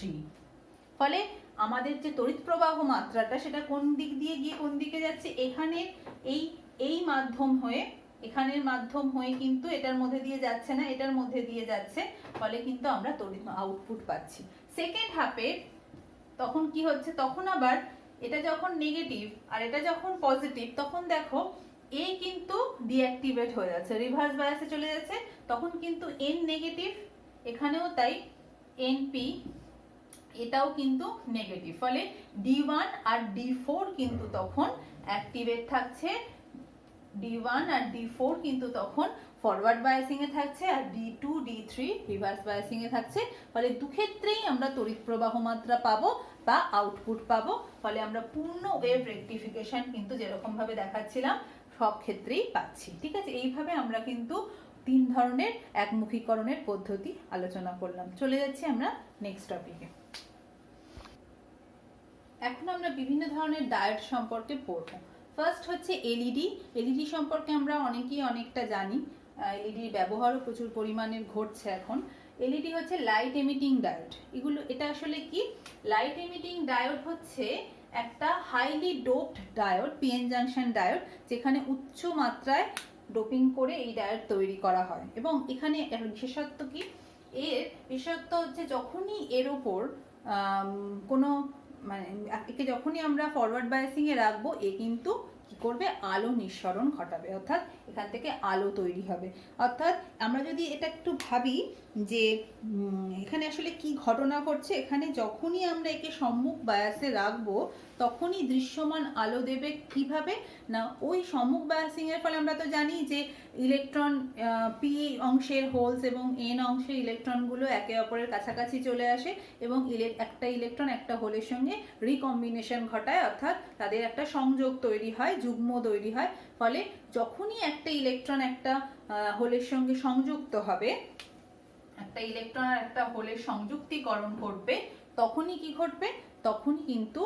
ফলে আমাদের যে তড়িৎ প্রবাহ মাত্রাটা সেটা কোন দিক দিয়ে গিয়ে কোন দিকে যাচ্ছে, এখানে এই মাধ্যম হয়ে, এখানের মাধ্যম হয়ে কিন্তু এটার মধ্যে দিয়ে যাচ্ছে না, এটার মধ্যে দিয়ে যাচ্ছে। ফলে কিন্তু আমরা তড়িৎ আউটপুট পাচ্ছি। সেকেন্ড হাফে তখন কি হচ্ছে, তখন আবার এটা যখন নেগেটিভ আর এটা যখন পজিটিভ, তখন দেখো এই কিন্তু ডিঅ্যাক্টিভেট হয়ে যাচ্ছে, রিভার্স বায়াসে চলে যাচ্ছে। তখন কিন্তু এন নেগেটিভ, এখানেও তাই এনপি, এটাও কিন্তু নেগেটিভ। ফলে D1 আর D4 কিন্তু তখন অ্যাক্টিভেট থাকছে, D1 আর D4 কিন্তু তখন ফরওয়ার্ড বায়াসিং এ থাকছে, আর D2, D3 রিভার্স বায়াসিং এ থাকছে। ফলে দুক্ষেত্রেই আমরা তড়িৎ প্রবাহ মাত্রা পাবো বা আউটপুট পাবো। ফলে আমরা পূর্ণ ওয়েভ রেকটিফিকেশন কিন্তু যেরকম ভাবে দেখাচ্ছিলাম সব ক্ষেত্রেই পাচ্ছি। ঠিক আছে, এইভাবে আমরা কিন্তু 3 ধরনের একমুখীকরণের পদ্ধতি আলোচনা করলাম। চলে যাচ্ছি আমরা নেক্সট টপিকে। এখন আমরা বিভিন্ন ধরনের ডায়োড সম্পর্কে পড়বো। ফার্স্ট হচ্ছে এলইডি। এলইডি সম্পর্কে আমরা অনেকেই অনেকটা জানি, এলইডির ব্যবহারও প্রচুর পরিমাণের ঘটছে এখন। এলইডি হচ্ছে লাইট এমিটিং ডায়োড। এটা আসলে কি? লাইট এমিটিং ডায়োড হচ্ছে একটা highly doped diode, PN junction diode, যেখানে উচ্চ মাত্রায় ডোপিং করে এই ডায়োড তৈরি করা হয়। এবং এখানে বিশেষত্ব কি? এর বিশেষত্ব হচ্ছে যখনই এর ওপর কোনো মানে একে যখনই আমরা ফরওয়ার্ড বায়াসিং এ রাখবো, এ কিন্তু কি করবে, আলো নিঃসরণ ঘটাবে, অর্থাৎ এখান থেকে আলো তৈরি হবে। অর্থাৎ আমরা যদি এটা একটু ভাবি যে এখানে আসলে কি ঘটনা ঘটছে, এখানে যখনই আমরা একে সম্মুখ বায়াসে রাখবো তখনই দৃশ্যমান আলো দেবে। কিভাবে না, ওই সম্মুখ বায়াসিং এর ফলে আমরা তো জানি যে ইলেকট্রন, পি অংশের হোলস এবং এন অংশের ইলেকট্রনগুলো একে অপরের কাছাকাছি চলে আসে এবং একটা ইলেকট্রন একটা হোলের সঙ্গে রিকম্বিনেশন ঘটায়, অর্থাৎ তাদের একটা সংযোগ তৈরি হয়, যুগ্ম তৈরি হয়। ফলে যখনই একটা ইলেকট্রন একটা হোলের সঙ্গে সংযুক্ত হবে, একটা ইলেকট্রন আর একটা হোলের সংযুক্তিকরণ ঘটবে, তখনই কি ঘটবে, তখনই কিন্তু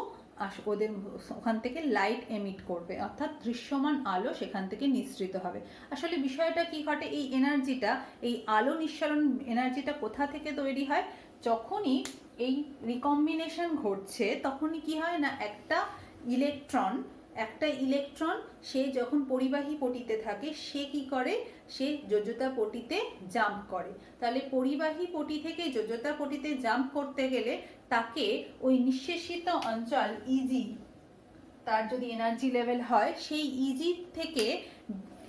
ওদের ওখান থেকে লাইট এমিট করবে, অর্থাৎ দৃশ্যমান আলো সেখান থেকে নিঃসৃত হবে। আসলে বিষয়টা কি ঘটে, এই এনার্জিটা, এই আলো নিঃসরণ এনার্জিটা কোথা থেকে তৈরি হয়? যখনই এই রিকম্বিনেশন ঘটছে তখনই কি হয় না, একটা ইলেকট্রন সে যখন পরিবাহী পটিতে থাকে, সে কি করে, সে যোজ্যতা পটিতে জাম্প করে। তাহলে পরিবাহী পটি থেকে যোজ্যতা পটিতে জাম্প করতে গেলে তাকে ওই নিঃশেষিত অঞ্চল ইজি, তার যদি এনার্জি লেভেল হয়, সেই ইজি থেকে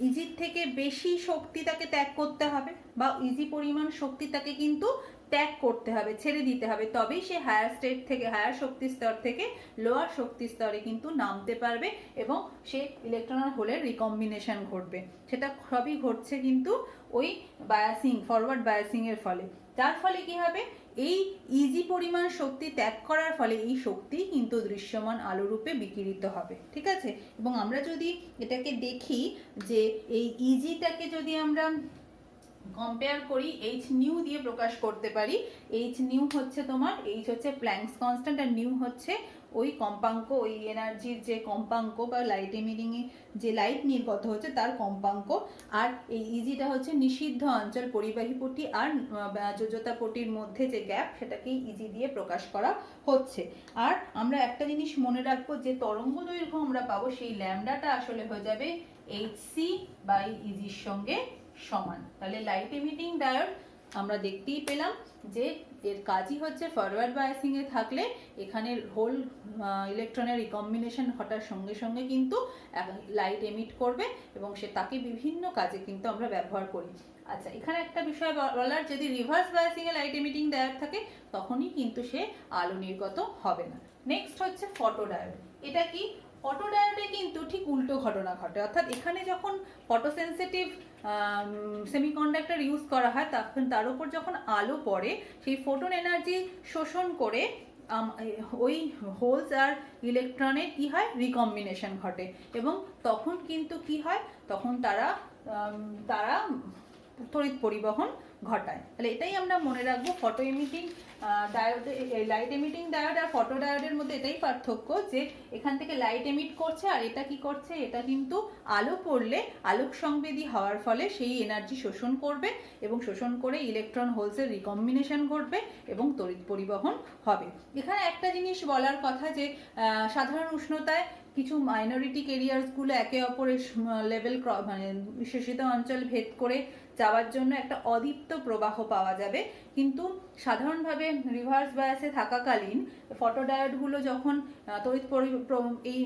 ইজির থেকে বেশি শক্তি তাকে ত্যাগ করতে হবে, বা ইজি পরিমাণ শক্তি তাকে কিন্তু ত্যাগ করতে হবে, ছেড়ে দিতে হবে, তবেই সে হায়ার স্টেট থেকে, হায়ার শক্তি স্তর থেকে লোয়ার শক্তি স্তরে কিন্তু নামতে পারবে এবং সে ইলেকট্রন হোলের রিকম্বিনেশন ঘটবে। সেটা সবই ঘটছে কিন্তু ওই বায়াসিং, ফরওয়ার্ড বায়াসিং এর ফলে। তার ফলে কি হবে, এই ইজি পরিমাণ শক্তি ত্যাগ করার ফলে এই শক্তি কিন্তু দৃশ্যমান আলোরূপে বিকিরিত হবে। ঠিক আছে, এবং আমরা যদি এটাকে দেখি যে এই ইজিটাকে যদি আমরা কম্পেয়ার করি এইচ নিউ দিয়ে প্রকাশ করতে পারি। এইচ নিউ হচ্ছে তোমার, এইচ হচ্ছে প্ল্যাঙ্কস কনস্ট্যান্ট আর নিউ হচ্ছে ওই কম্পাঙ্ক, ওই এনার্জির যে কম্পাঙ্ক বা লাইট এমিটিং এ যে লাইট নির্গত হচ্ছে তার কম্পাঙ্ক। আর এই ইজিটা হচ্ছে নিষিদ্ধ অঞ্চল, পরিবাহী পট্টি আর যোজ্যতা পট্টির মধ্যে যে গ্যাপ, সেটাকেই ইজি দিয়ে প্রকাশ করা হচ্ছে। আর আমরা একটা জিনিস মনে রাখবো, যে তরঙ্গ দৈর্ঘ্য আমরা পাবো সেই ল্যামডাটা আসলে হয়ে যাবে এইচসি বাই ইজির সঙ্গে সমান। তাহলে লাইট এমিটিং ডায়োড আমরা দেখতেই পেলাম যে এর কাজই হচ্ছে ফরওয়ার্ড বায়াসিং এ থাকলে এখানে হোল ইলেকট্রনের রিকম্বিনেশন ঘটার সঙ্গে সঙ্গে কিন্তু লাইট এমিট করবে এবং সে তাকে বিভিন্ন কাজে কিন্তু আমরা ব্যবহার করি। আচ্ছা, এখানে একটা বিষয় বলার, যদি রিভার্স বায়াসিং এ লাইট এমিটিং ডায়োড থাকে তখনই কিন্তু সে আলো নির্গত হবে না। নেক্সট হচ্ছে ফটোডায়োড। এটা কি? ফটোডায়োডে কিন্তু ঠিক উল্টো ঘটনা ঘটে, অর্থাৎ এখানে যখন ফটোসেন্সিটিভ সেমিকন্ডাক্টর ইউজ করা হয় তখন তার উপর যখন আলো পড়ে সেই ফোটন এনার্জি শোষণ করে ওই হোলস আর ইলেকট্রনের কি হয়, রিকম্বিনেশন ঘটে এবং তখন কিন্তু কি হয়, তখন তারা তড়িৎ পরিবহন ঘটায়। তাহলে এটাই আমরা মনে রাখবো, photo emitting diode, light emitting diode আর ফটো ডায়োডের মধ্যে এটাই পার্থক্য যে এখান থেকে লাইট এমিট করছে আর এটা কি করছে, এটা কিন্তু আলো পড়লে আলোক সংবেদী হওয়ার ফলে সেই এনার্জি শোষণ করবে এবং শোষণ করে ইলেকট্রন হোলসের রিকম্বিনেশন ঘটবে এবং তড়িৎ পরিবহন হবে। এখানে একটা জিনিস বলার কথা যে সাধারণ উষ্ণতায় কিছু মাইনরিটিক এরিয়াসগুলো একে অপরের লেভেল মানে বিশেষিত অঞ্চল ভেদ করে যাওয়ার জন্য একটা অদীপ্ত প্রবাহ পাওয়া যাবে, কিন্তু সাধারণভাবে রিভার্স বায়াসে থাকাকালীন ফটোডায়োডগুলো যখন তড়িৎ এই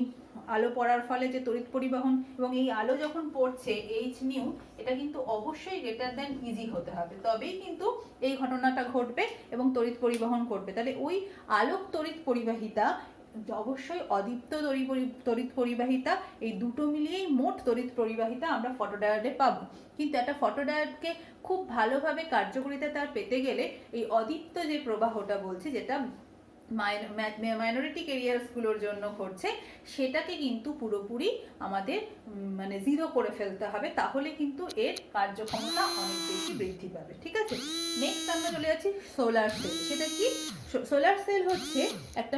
আলো পড়ার ফলে যে তড়িৎ পরিবহন এবং এই আলো যখন পড়ছে এইচ নিউ, এটা কিন্তু অবশ্যই গ্রেটার দ্যান ইজি হতে হবে, তবেই কিন্তু এই ঘটনাটা ঘটবে এবং তড়িৎ পরিবহন ঘটবে। তাহলে ওই আলোক তড়িৎ পরিবাহিতা অবশ্যই অদীপ্ত তড়িৎ পরিবাহিতা, এই দুটো মিলিয়েই মোট তড়িৎ পরিবাহিতা আমরা ফটোডায়োডে পাবো। কিন্তু একটা ফটোডায়োডকে খুব ভালোভাবে কার্যকারিতা তার পেতে গেলে এই অদীপ্ত যে প্রবাহটা বলছি, যেটা মাইনরিটিক এরিয়াসগুলোর জন্য ঘটছে, সেটাকে কিন্তু পুরোপুরি আমাদের মানে জিরো করে ফেলতে হবে, তাহলে কিন্তু এর কার্যক্ষমতা অনেক বেশি বৃদ্ধি পাবে। ঠিক আছে, নেক্সট আমরা চলে যাচ্ছি সোলার সেল। সেটা কি? সোলার সেল হচ্ছে একটা